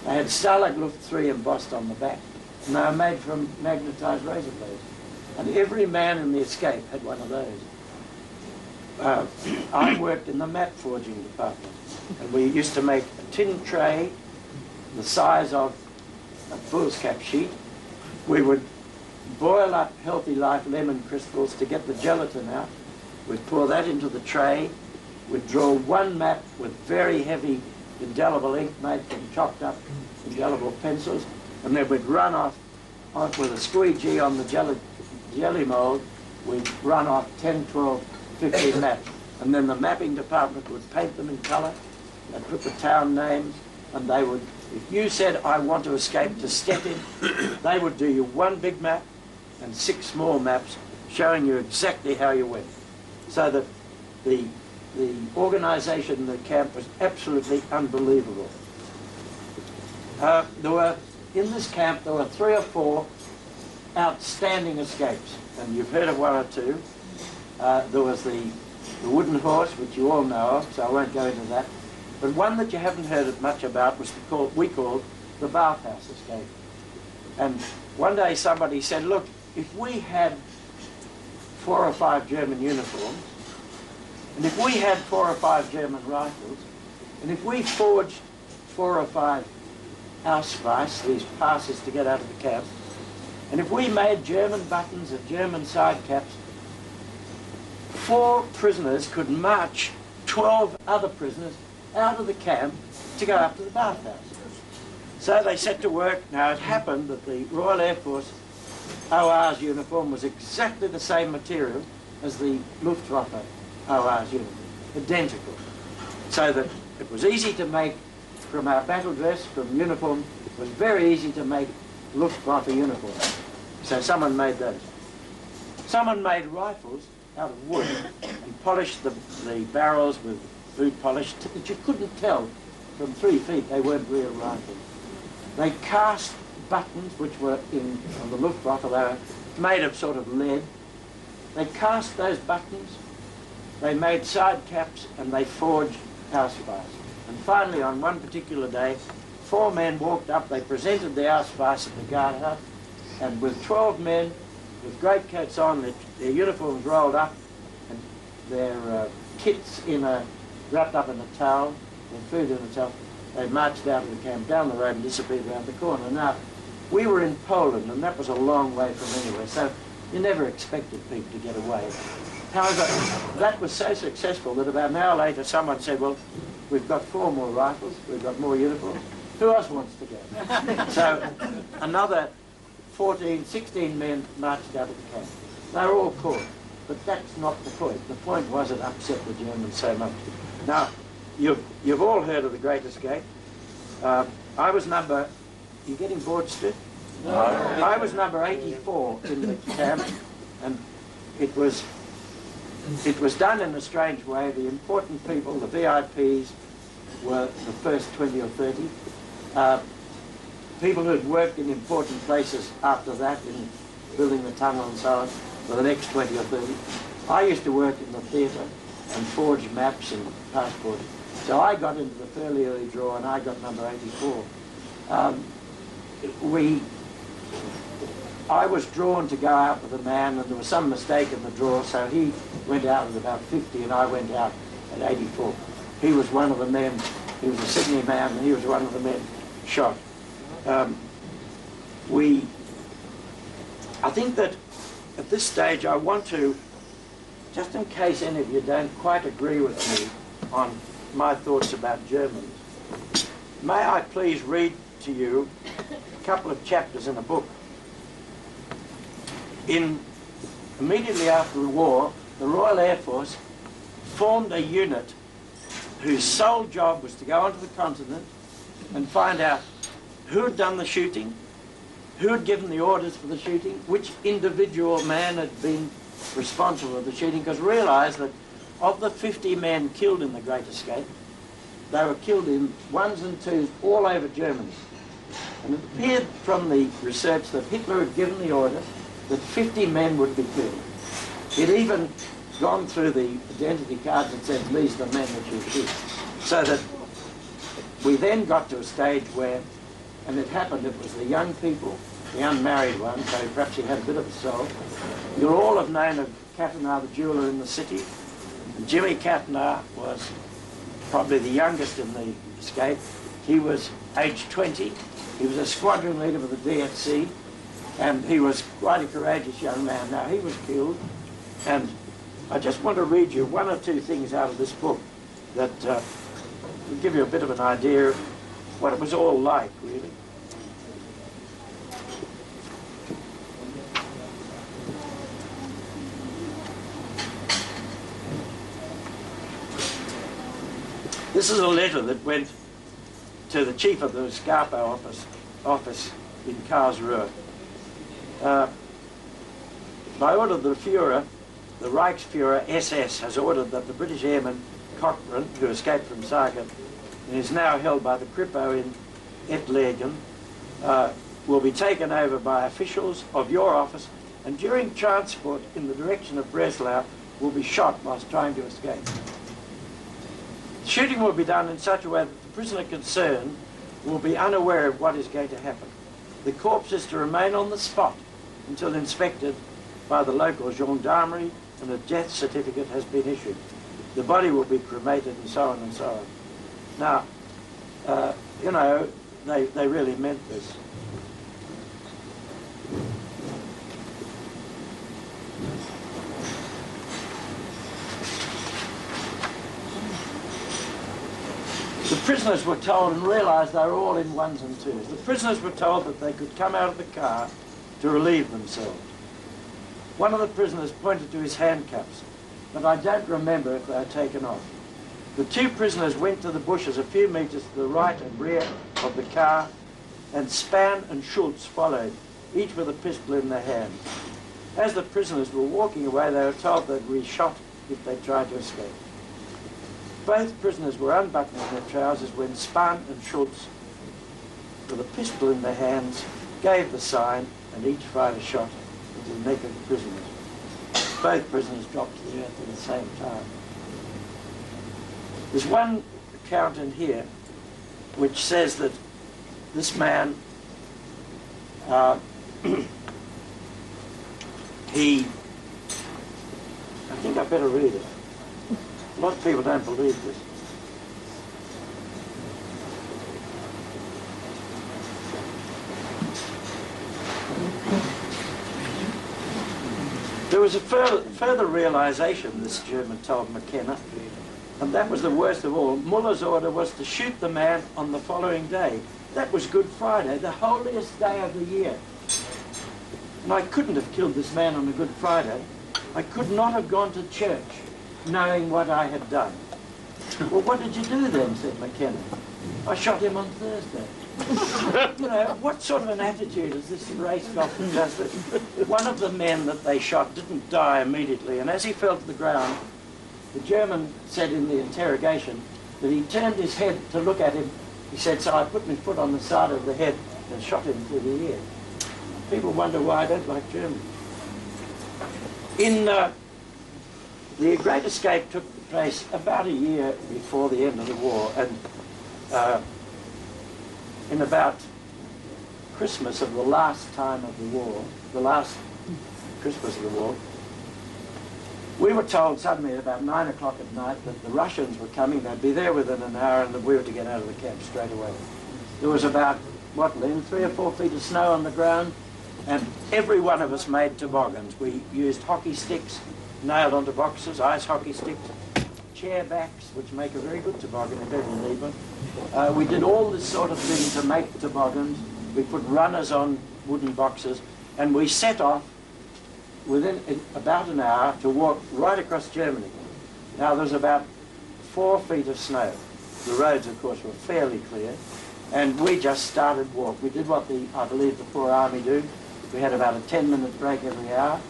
They had Stalag-Luft 3 embossed on the back, and they were made from magnetised razor blades. And every man in the escape had one of those. I worked in the map forging department, and we used to make a tin tray the size of a foolscap sheet. We would boil up Healthy Life lemon crystals to get the gelatin out. We'd pour that into the tray. We'd draw one map with very heavy indelible ink made from chopped up indelible pencils, and then we'd run off with a squeegee on the jelly mould. We'd run off 10, 12, 15 maps, and then the mapping department would paint them in colour. They'd put the town names, and they would, if you said, I want to escape to Stettin, they would do you one big map and 6 small maps showing you exactly how you went. So that the organisation in the camp was absolutely unbelievable. In this camp there were 3 or 4 outstanding escapes, and you've heard of 1 or 2. There was the wooden horse, which you all know of, so I won't go into that. But one that you haven't heard much about was we called the bathhouse escape. And one day somebody said, look, if we had 4 or 5 German uniforms, and if we had 4 or 5 German rifles, and if we forged 4 or 5 Ausweis, these passes to get out of the camp, and if we made German buttons and German side caps, 4 prisoners could march 12 other prisoners out of the camp to go up to the bathhouse. So they set to work. Now it happened that the Royal Air Force OR's uniform was exactly the same material as the Luftwaffe OR's uniform, identical. So that it was easy to make from our battle dress, from uniform, it was very easy to make Luftwaffe uniform. So someone made those. Someone made rifles out of wood and polished the barrels with boot polish that you couldn't tell from 3 feet they weren't real rifles. They cast buttons which were on the Luftwaffe, they were made of sort of lead. They cast those buttons, they made side caps, and they forged Ausweis. And finally, on one particular day, 4 men walked up, they presented the Ausweis at the guard hut, and with 12 men with greatcoats on, their uniforms rolled up, and their kits wrapped up in a towel, their food in a towel, they marched out of the camp, down the road and disappeared around the corner. Now, we were in Poland, and that was a long way from anywhere, so you never expected people to get away. However, that was so successful that about an hour later someone said, well, we've got 4 more rifles, we've got more uniforms, who else wants to go? So another 14, 16 men marched out of the camp. They were all caught, but that's not the point. The point was it upset the Germans so much. Now, you've all heard of the Great Escape. I was number, you getting bored, Stu? No. I was number 84 in the camp, and it was done in a strange way. The important people, the VIPs, were the first 20 or 30. People who had worked in important places after that, in building the tunnel and so on, for the next 20 or 30. I used to work in the theatre and forge maps and passports. So I got into the fairly early draw, and I got number 84. I was drawn to go out with a man, and there was some mistake in the draw, so he went out at about 50 and I went out at 84. He was one of the men, he was a Sydney man, and he was one of the men shot. I think that at this stage I want to, just in case any of you don't quite agree with me on my thoughts about Germans, may I please read to you a couple of chapters in a book. Immediately after the war, the Royal Air Force formed a unit whose sole job was to go onto the continent and find out who had done the shooting, who had given the orders for the shooting, which individual man had been responsible for the shooting, because realise that of the 50 men killed in the Great Escape, they were killed in 1s and 2s all over Germany. And it appeared from the research that Hitler had given the order that 50 men would be killed. He'd even gone through the identity cards and said, these are the men that you shoot. So that we then got to a stage where, and it happened, it was the young people, the unmarried ones, so perhaps he had a bit of a soul. You'll all have known of Kattenar, the jeweller in the city. And Jimmy Kattenar was probably the youngest in the escape. He was aged 20. He was a squadron leader for the DFC, and he was quite a courageous young man. Now, he was killed, and I just want to read you 1 or 2 things out of this book that will give you a bit of an idea of what it was all like, really. This is a letter that went to the chief of the Gestapo office in Karlsruhe. By order of the Führer, the Reichsführer SS has ordered that the British airman Cochrane, who escaped from Saarbrücken and is now held by the Kripo in Ettlingen, will be taken over by officials of your office, and during transport in the direction of Breslau will be shot whilst trying to escape. Shooting will be done in such a way that the prisoner concerned will be unaware of what is going to happen. The corpse is to remain on the spot until inspected by the local gendarmerie and a death certificate has been issued. The body will be cremated and so on and so on. Now, you know, they really meant this. The prisoners were told and realised they were all in ones and twos. The prisoners were told that they could come out of the car to relieve themselves. One of the prisoners pointed to his handcuffs, but I don't remember if they were taken off. The two prisoners went to the bushes a few metres to the right and rear of the car, and Spann and Schultz followed, each with a pistol in their hand. As the prisoners were walking away, they were told they'd be shot if they tried to escape. Both prisoners were unbuttoning their trousers when Spann and Schultz, with a pistol in their hands, gave the sign, and each fired a shot into the neck of the prisoners. Both prisoners dropped to the earth at the same time. There's one account in here which says that this man, I think I better read it. A lot of people don't believe this. There was a further realisation, this German told McKenna, and that was the worst of all. Muller's order was to shoot the man on the following day. That was Good Friday, the holiest day of the year. And I couldn't have killed this man on a Good Friday. I could not have gone to church knowing what I had done. Well, what did you do then, said McKenna. I shot him on Thursday. You know, what sort of an attitude is this race got that does this? One of the men that they shot didn't die immediately, and as he fell to the ground, the German said in the interrogation that he turned his head to look at him. He said, so I put my foot on the side of the head and shot him through the ear. People wonder why I don't like Germans. In the Great Escape took place about a year before the end of the war, and in about Christmas of the last time of the war, the last Christmas of the war, we were told suddenly at about 9 o'clock at night that the Russians were coming. They'd be there within an hour, and that we were to get out of the camp straight away. There was about, what, Lynn, 3 or 4 feet of snow on the ground, and every one of us made toboggans. We used hockey sticks nailed onto boxes, ice hockey sticks, chair backs, which make a very good toboggan if ever you need one. We did all this sort of thing to make toboggans. We put runners on wooden boxes, and we set off within about an hour to walk right across Germany. Now there's about 4 feet of snow. The roads, of course, were fairly clear, and we just started walk. We did what I believe the poor army do. We had about a 10-minute break every hour,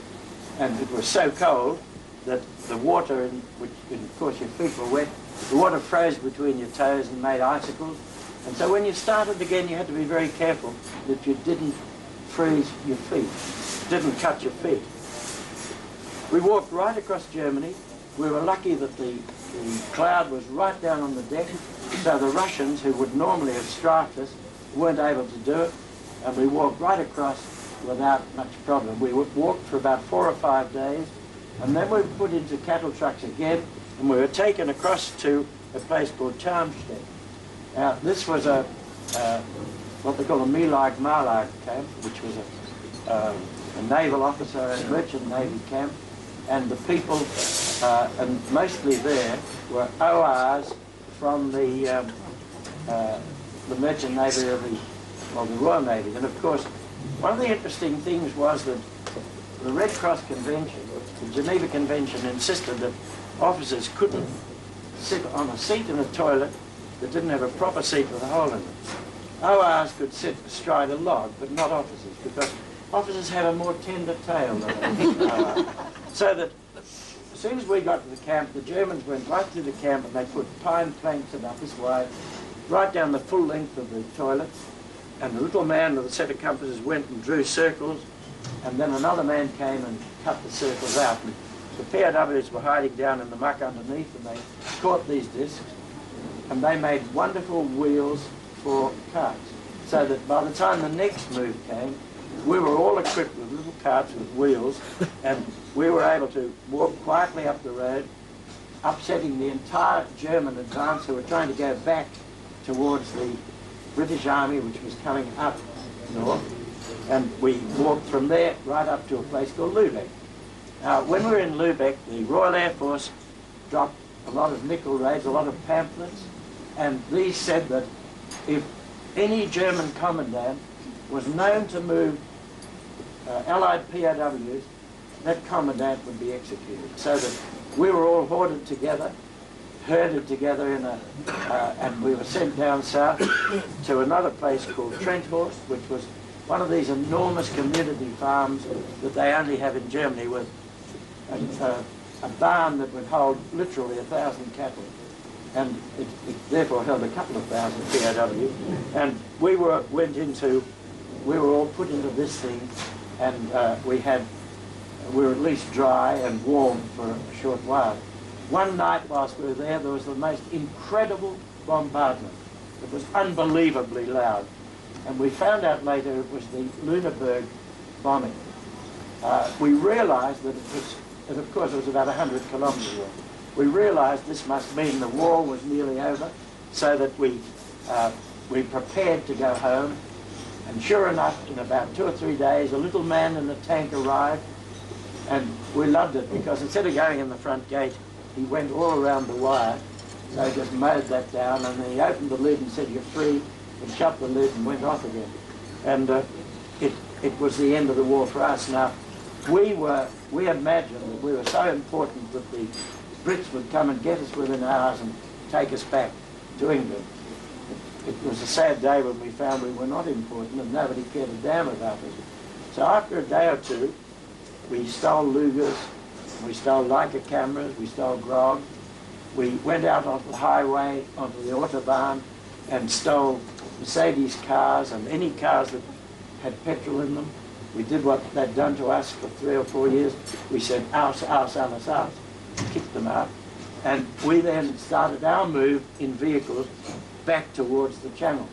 and it was so cold that the water, which of course your feet were wet, the water froze between your toes and made icicles. And so when you started again, you had to be very careful that you didn't freeze your feet, didn't cut your feet. We walked right across Germany. We were lucky that the cloud was right down on the deck, so the Russians, who would normally have strafed us, weren't able to do it, and we walked right across without much problem. We walked for about 4 or 5 days, and then we were put into cattle trucks again, and we were taken across to a place called Charmstedt. Now, this was what they call a Melag-Malag camp, which was a naval officer and merchant navy camp, and the people, and mostly there, were ORs from the merchant navy of the Royal Navy. And of course, one of the interesting things was that the Red Cross Convention, the Geneva Convention, insisted that officers couldn't sit on a seat in a toilet that didn't have a proper seat with a hole in it. ORs could sit astride a log, but not officers, because officers have a more tender tail than so that as soon as we got to the camp, the Germans went right through the camp, and they put pine planks about this wide, right down the full length of the toilets, and the little man with a set of compasses went and drew circles, and then another man came and cut the circles out. And the POWs were hiding down in the muck underneath, and they caught these discs, and they made wonderful wheels for carts, so that by the time the next move came, we were all equipped with little carts with wheels, and we were able to walk quietly up the road, upsetting the entire German advance who were trying to go back towards the British Army, which was coming up north, and we walked from there right up to a place called Lübeck. Now, when we were in Lübeck, the Royal Air Force dropped a lot of nickel raids, a lot of pamphlets, and these said that if any German commandant was known to move Allied POWs, that commandant would be executed. So that we were all herded together in a, and we were sent down south to another place called Trenthorst, which was one of these enormous community farms that they only have in Germany, with a barn that would hold literally 1,000 cattle. And it therefore held a couple of thousand POWs. And we were all put into this thing, and we were at least dry and warm for a short while. One night whilst we were there was the most incredible bombardment. It was unbelievably loud. And we found out later it was the Lüneburg bombing. We realized that it was, and of course it was about 100 kilometers away. We realized this must mean the war was nearly over, so that we prepared to go home. And sure enough, in about 2 or 3 days, a little man in a tank arrived, and we loved it because instead of going in the front gate, he went all around the wire. So he just mowed that down, and then he opened the lid and said, "You're free," and shut the lid and went off again. And it was the end of the war for us. Now, we imagined that we were so important that the Brits would come and get us within hours and take us back to England. It was a sad day when we found we were not important and nobody cared a damn about us. So after a day or two, we stole Lugers, we stole Leica cameras, we stole grog. We went out onto the highway, onto the Autobahn, and stole Mercedes cars and any cars that had petrol in them. We did what they'd done to us for 3 or 4 years. We said, "Aus, aus, alles aus," kicked them out. And we then started our move in vehicles back towards the Channel.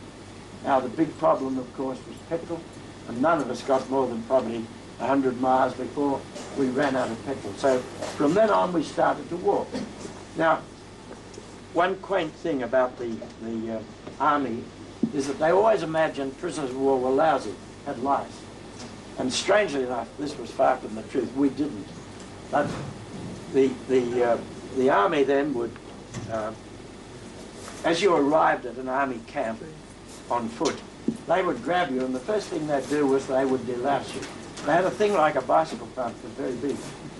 Now the big problem, of course, was petrol, and none of us got more than probably 100 miles before we ran out of petrol. So from then on we started to walk. Now, one quaint thing about the army is that they always imagined prisoners of war were lousy, had lice. And strangely enough, this was far from the truth. We didn't. But the army then would, as you arrived at an army camp on foot, they would grab you, and the first thing they'd do was they would delouse you. They had a thing like a bicycle pump, but very big.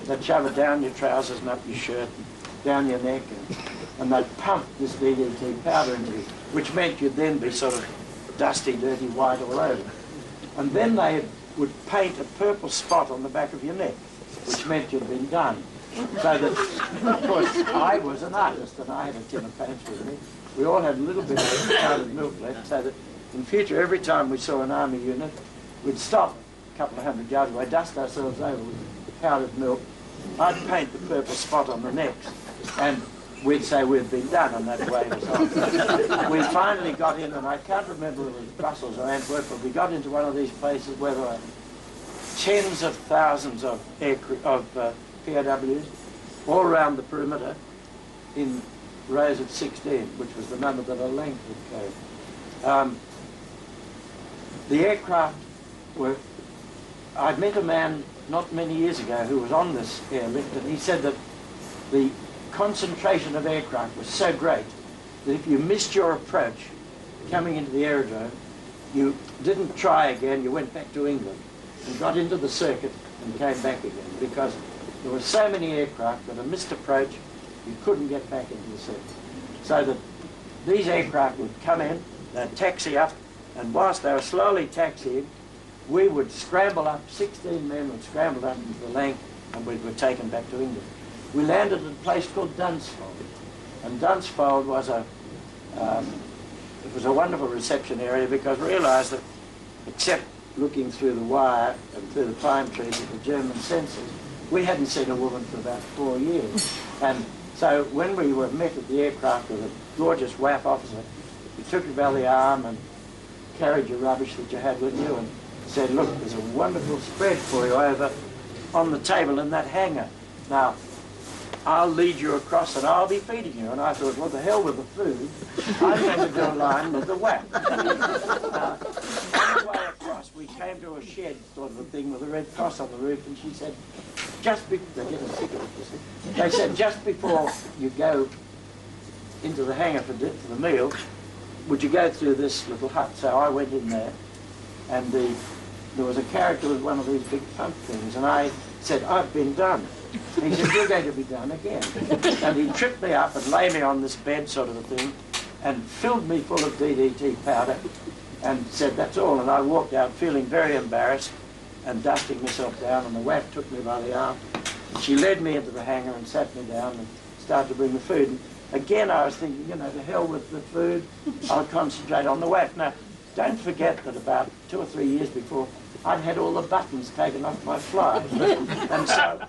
They'd shove it down your trousers and up your shirt, down your neck, and they'd pump this DDT powder into you, which meant you'd then be sort of dusty, dirty white all over. And then they would paint a purple spot on the back of your neck, which meant you'd been done. So that, of course, I was an artist and I had a tin of paints with me. We all had a little bit of powdered milk left, so that in future, every time we saw an army unit, we'd stop a couple of 100 yards away, dust ourselves over with powdered milk. I'd paint the purple spot on the necks, and we'd say we'd been done, and that way it was on. We finally got in, and I can't remember if it was Brussels or Antwerp, but we got into one of these places where there were tens of thousands of POWs all around the perimeter in rows of 16, which was the number that a length would carry. The aircraft were... I'd met a man not many years ago who was on this airlift, and he said that the concentration of aircraft was so great that if you missed your approach coming into the aerodrome, you didn't try again, you went back to England and got into the circuit and came back again, because there were so many aircraft that a missed approach, you couldn't get back into the circuit. So that these aircraft would come in, they'd taxi up, and whilst they were slowly taxiing, we would scramble up, 16 men would scramble up into the Lank, and we were taken back to England. We landed at a place called Dunsfold, and Dunsfold was it was a wonderful reception area, because we realised that, except looking through the wire and through the pine trees at the German sensors, we hadn't seen a woman for about 4 years. And so when we were met at the aircraft with a gorgeous RAAF officer, he took you by the arm and carried your rubbish that you had with you and said, "Look, there's a wonderful spread for you over on the table in that hangar. Now, I'll lead you across and I'll be feeding you." And I thought, well, the hell with the food. I'm going to go line with the WAP. On the way across, we came to a shed sort of a thing with a red cross on the roof, and she said, they said, just before you go into the hangar for the meal, would you go through this little hut? So I went in there, and there was a character with one of these big pump things, and I said, I've been done. And he said, you're going to be done again. And he tripped me up and lay me on this bed sort of a thing, and filled me full of DDT powder, and said, that's all. And I walked out feeling very embarrassed and dusting myself down, and the WAAF took me by the arm. She led me into the hangar and sat me down and started to bring the food. And again, I was thinking, you know, to hell with the food, I'll concentrate on the WAAF. Now, don't forget that about 2 or 3 years before, I'd had all the buttons taken off my fly. And so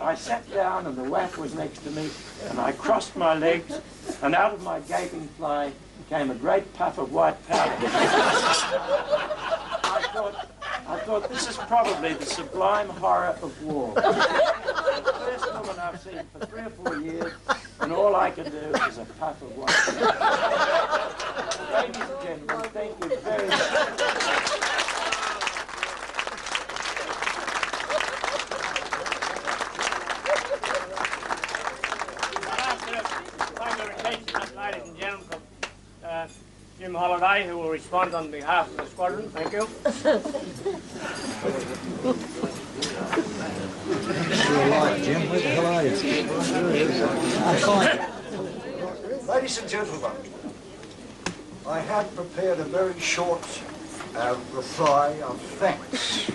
I sat down and the WAAF was next to me, and I crossed my legs, and out of my gaping fly came a great puff of white powder. I thought this is probably the sublime horror of war. The first woman I've seen for 3 or 4 years, and all I can do is a puff of white powder. Ladies and gentlemen, thank you very much. Ladies and gentlemen, Jim Holliday, who will respond on behalf of the squadron. Thank you. You're alive, Jim. Where the hell are you? I'm fine. Ladies and gentlemen, I had prepared a very short reply of thanks.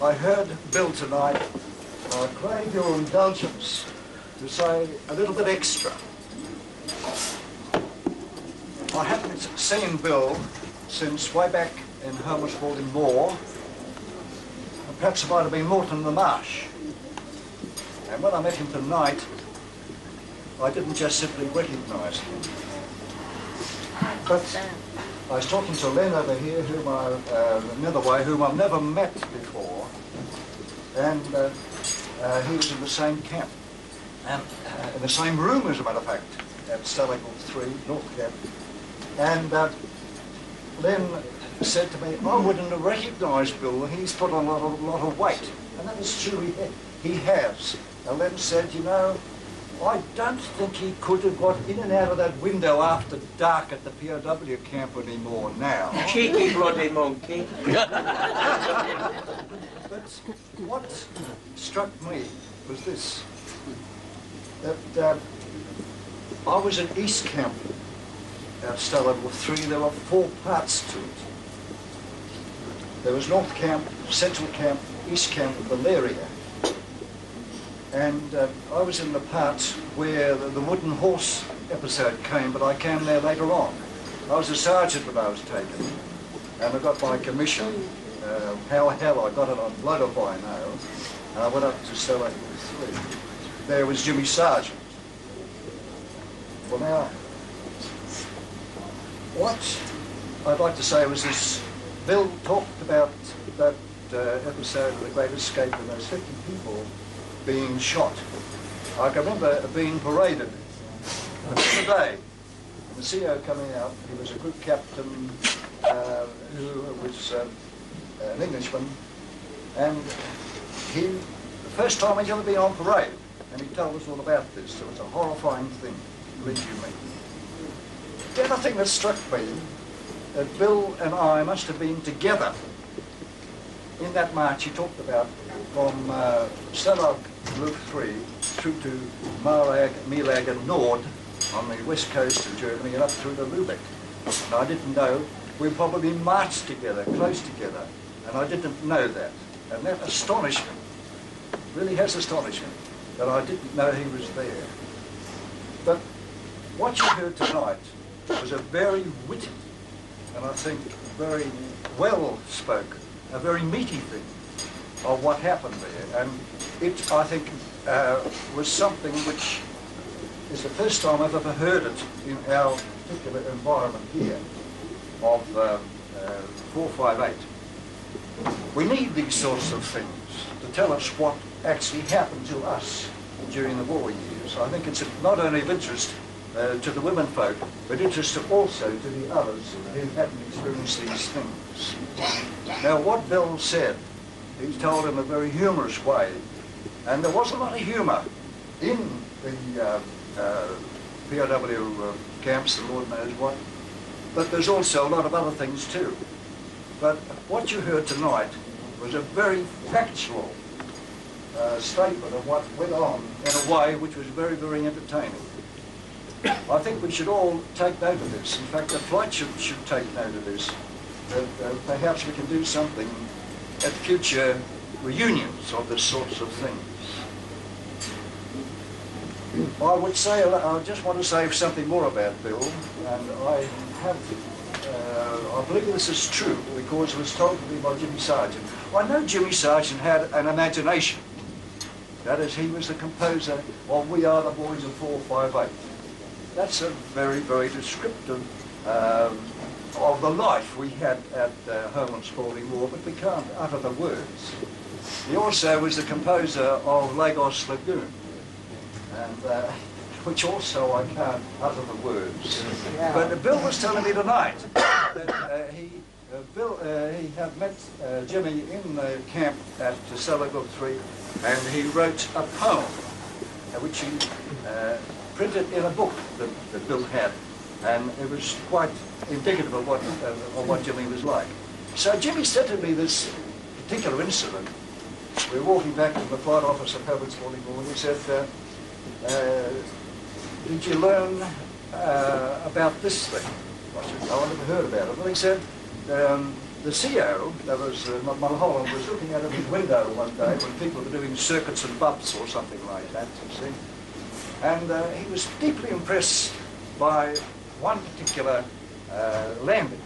I heard Bill tonight crave your indulgence to say a little bit extra. I haven't seen Bill since way back in Hermesford Moor. Perhaps it might have been Morton in the Marsh. And when I met him tonight, I didn't just simply recognise him. But I was talking to Len over here, whom whom I've never met before, and he was in the same camp, and in the same room, as a matter of fact, at Stalag 3, North Camp. And Len said to me, I wouldn't have recognised Bill, he's put on a lot of weight. And that was true, he has. And Len said, you know, I don't think he could have got in and out of that window after dark at the POW camp anymore now. Cheeky bloody monkey. But what struck me was this, that I was in East Camp at Stalag 3. There were 4 parts to it. There was North Camp, Central Camp, East Camp, Valeria. And I was in the part where the wooden horse episode came, but I came there later on. I was a sergeant when I was taken, and I got my commission. How hell I got it on blood if I know. And I went up to Stalag 3. There was Jimmy Sargent. Well now, what I'd like to say was this. Bill talked about that episode of The Great Escape and those 50 people being shot. I can remember being paraded the day, and the CO coming out. He was a group captain who was an Englishman, and the first time he'd ever been on parade, and he told us all about this. It was a horrifying thing, believe you me. The other thing that struck me, that Bill and I must have been together in that march he talked about, from Stalag 3 through to Marag, Melag and Nord on the west coast of Germany and up through to Lubeck. And I didn't know, we probably marched together, close together, and I didn't know that. And that astonished me, really has astonished me, that I didn't know he was there. But what you heard tonight was a very witty, and I think very well spoken, a very meaty thing of what happened there. And it, I think, was something which is the first time I've ever heard it in our particular environment here of 458. We need these sorts of things to tell us what actually happened to us during the war years. I think it's not only of interest to the women folk, but interest also to the others who hadn't experienced these things. Now, what Bill said, he told in a very humorous way, and there was a lot of humour in the POW camps, the Lord knows what. But there's also a lot of other things too. But what you heard tonight was a very factual statement of what went on in a way which was very, very entertaining. I think we should all take note of this. In fact, the flight should take note of this. That perhaps we can do something at future reunions of this sorts of things. I would say, I just want to say something more about Bill, and I believe this is true because it was told to me by Jimmy Sargent. I know Jimmy Sargent had an imagination. That is, he was the composer of We Are the Boys of 458. That's a very, very descriptive of the life we had at home on Spalding Moor, but we can't utter the words. He also was the composer of Lagos Lagoon, and which also I can't utter the words. Yeah. But Bill was telling me tonight that he had met Jimmy in the camp at Selagogue 3, and he wrote a poem which he printed in a book that Bill had, and it was quite indicative of what Jimmy was like. So Jimmy said to me this particular incident. We were walking back from the flight office at Hobart Spalding Moor, and he said, did you learn about this thing? I said, no, I never heard about it. Well, he said, the CO, that was Mulholland, was looking out of his window one day when people were doing circuits and bumps or something like that, you see. And he was deeply impressed by one particular landing.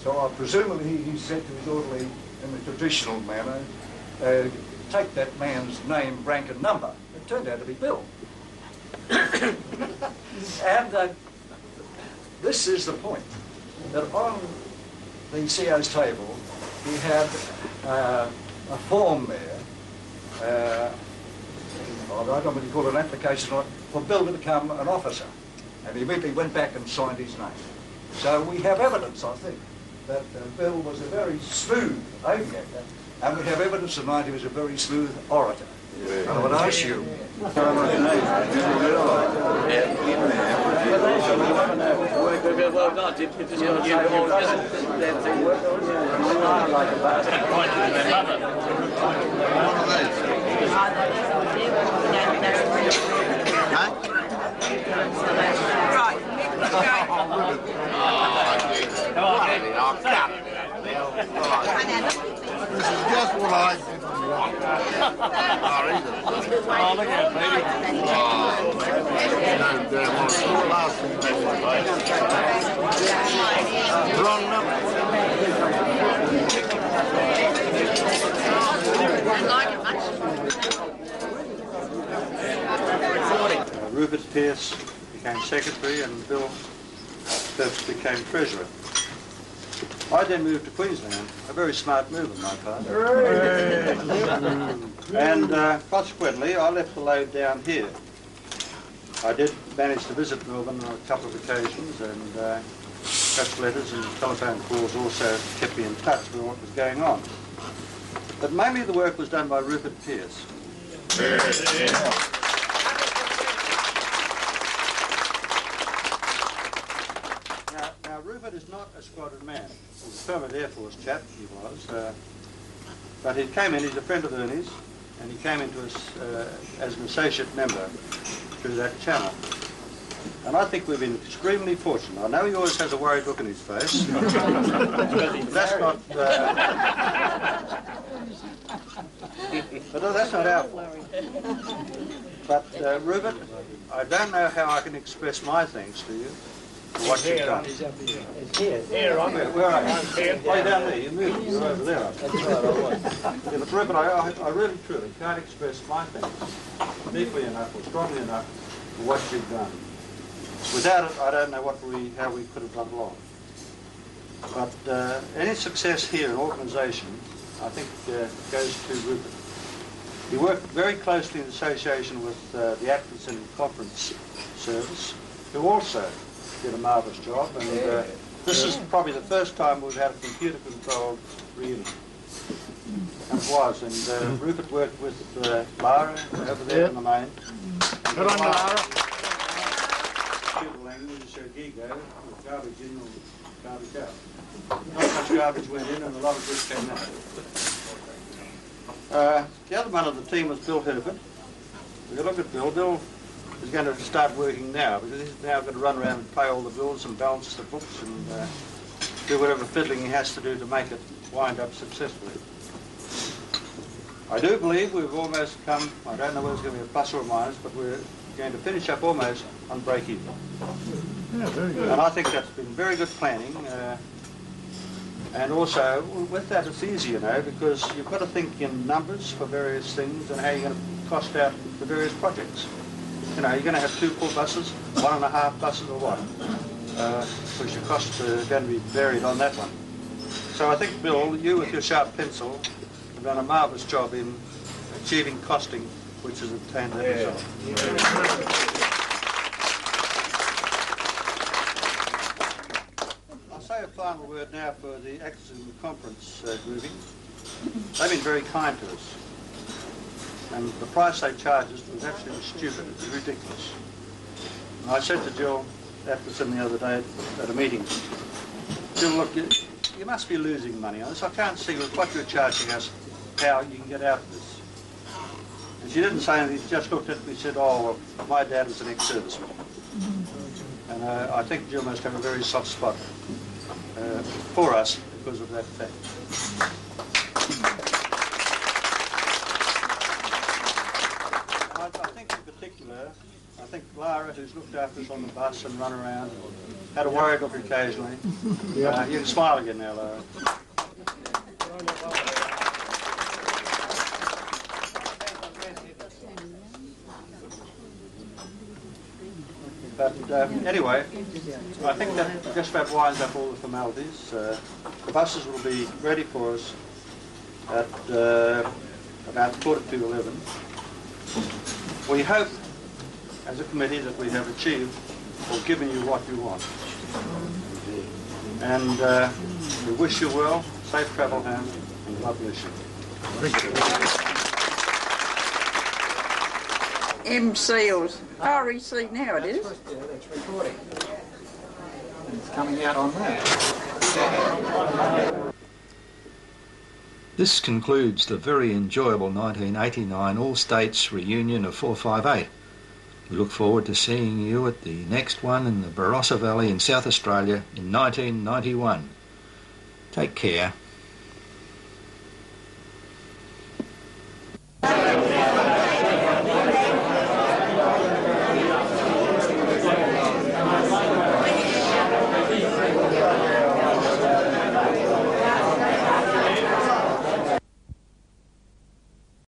So presumably he said to his orderly in the traditional manner, take that man's name, rank and number. It turned out to be Bill. And this is the point, that on the CO's table he had a form there, I don't know what you call it, an application for Bill to become an officer, and he immediately went back and signed his name. So we have evidence, I think, that Bill was a very smooth aviator, and we have evidence tonight he was a very smooth orator. And I would ask you... This is just what I did. Oh, look at it, baby. No, damn, on the last thing. Wrong number. Rupert Pearce became secretary and Bill Phipps became treasurer. I then moved to Queensland, a very smart move on my part. And consequently, I left the load down here. I did manage to visit Melbourne on a couple of occasions, and post letters and telephone calls also kept me in touch with what was going on. But mainly the work was done by Rupert Pearce. Now Rupert is not a squadron man. He's a permanent Air Force chap, he was. But he came in, he's a friend of Ernie's, and he came into us as an associate member through that channel. And I think we've been extremely fortunate. I know he always has a worried look in his face. That's not... but that's not our fault. But Rupert, I don't know how I can express my thanks to you for what you've done. It's here. Where are you? Oh, you're down there. You're moving. You're over there. That's right, I was. Yeah, but Rupert, I really, truly can't express my thanks deeply enough or strongly enough for what you've done. Without it, I don't know how we could have done along. But any success here in organisation, I think, goes to Rupert. He worked very closely in association with the Atkinson Conference Service, who also did a marvellous job. And this is probably the first time we've had a computer-controlled reunion. And it was. And Rupert worked with Lara over there in the main. Good on, Lara. computer language, gigo, with garbage in or garbage out. Not much garbage went in and a lot of good came out. The other one of the team was Bill Herford. If you look at Bill, Bill is going to start working now because he's now going to run around and pay all the bills and balance the books and do whatever fiddling he has to do to make it wind up successfully. I do believe we've almost come, I don't know whether it's going to be a plus or a minus, but we're going to finish up almost on break-even. Yeah, very good. And I think that's been very good planning. And also, with that it's easy, you know, because you've got to think in numbers for various things and how you're going to cost out the various projects. You know, you're going to have 2 full buses, 1.5 buses or what? Because your costs are going to be varied on that one. So I think, Bill, you with your sharp pencil have done a marvellous job in achieving costing, which has obtained that result. I'll say a final word now for the actors in the conference grouping. They've been very kind to us. And the price they charged us was absolutely stupid. It was ridiculous. And I said to Jill Atkinson the other day at a meeting, Jill, look, you must be losing money on this. I can't see with what you're charging us how you can get out of this. And she didn't say anything. She just looked at me and said, oh, well, my dad was an ex-serviceman. And I think Jill must have a very soft spot for us because of that fact. I think in particular, I think Lara, who's looked after us on the bus and run around, had a worried look occasionally. You can smile again now, Lara. But anyway, I think that just about winds up all the formalities. The buses will be ready for us at about 11:45. We hope, as a committee, that we have achieved or given you what you want. And we wish you well, safe travel home, and God bless you. M seals. REC now it is. Yeah, that's recording. It's coming out on that. This concludes the very enjoyable 1989 All-States reunion of 458. We look forward to seeing you at the next one in the Barossa Valley in South Australia in 1991. Take care.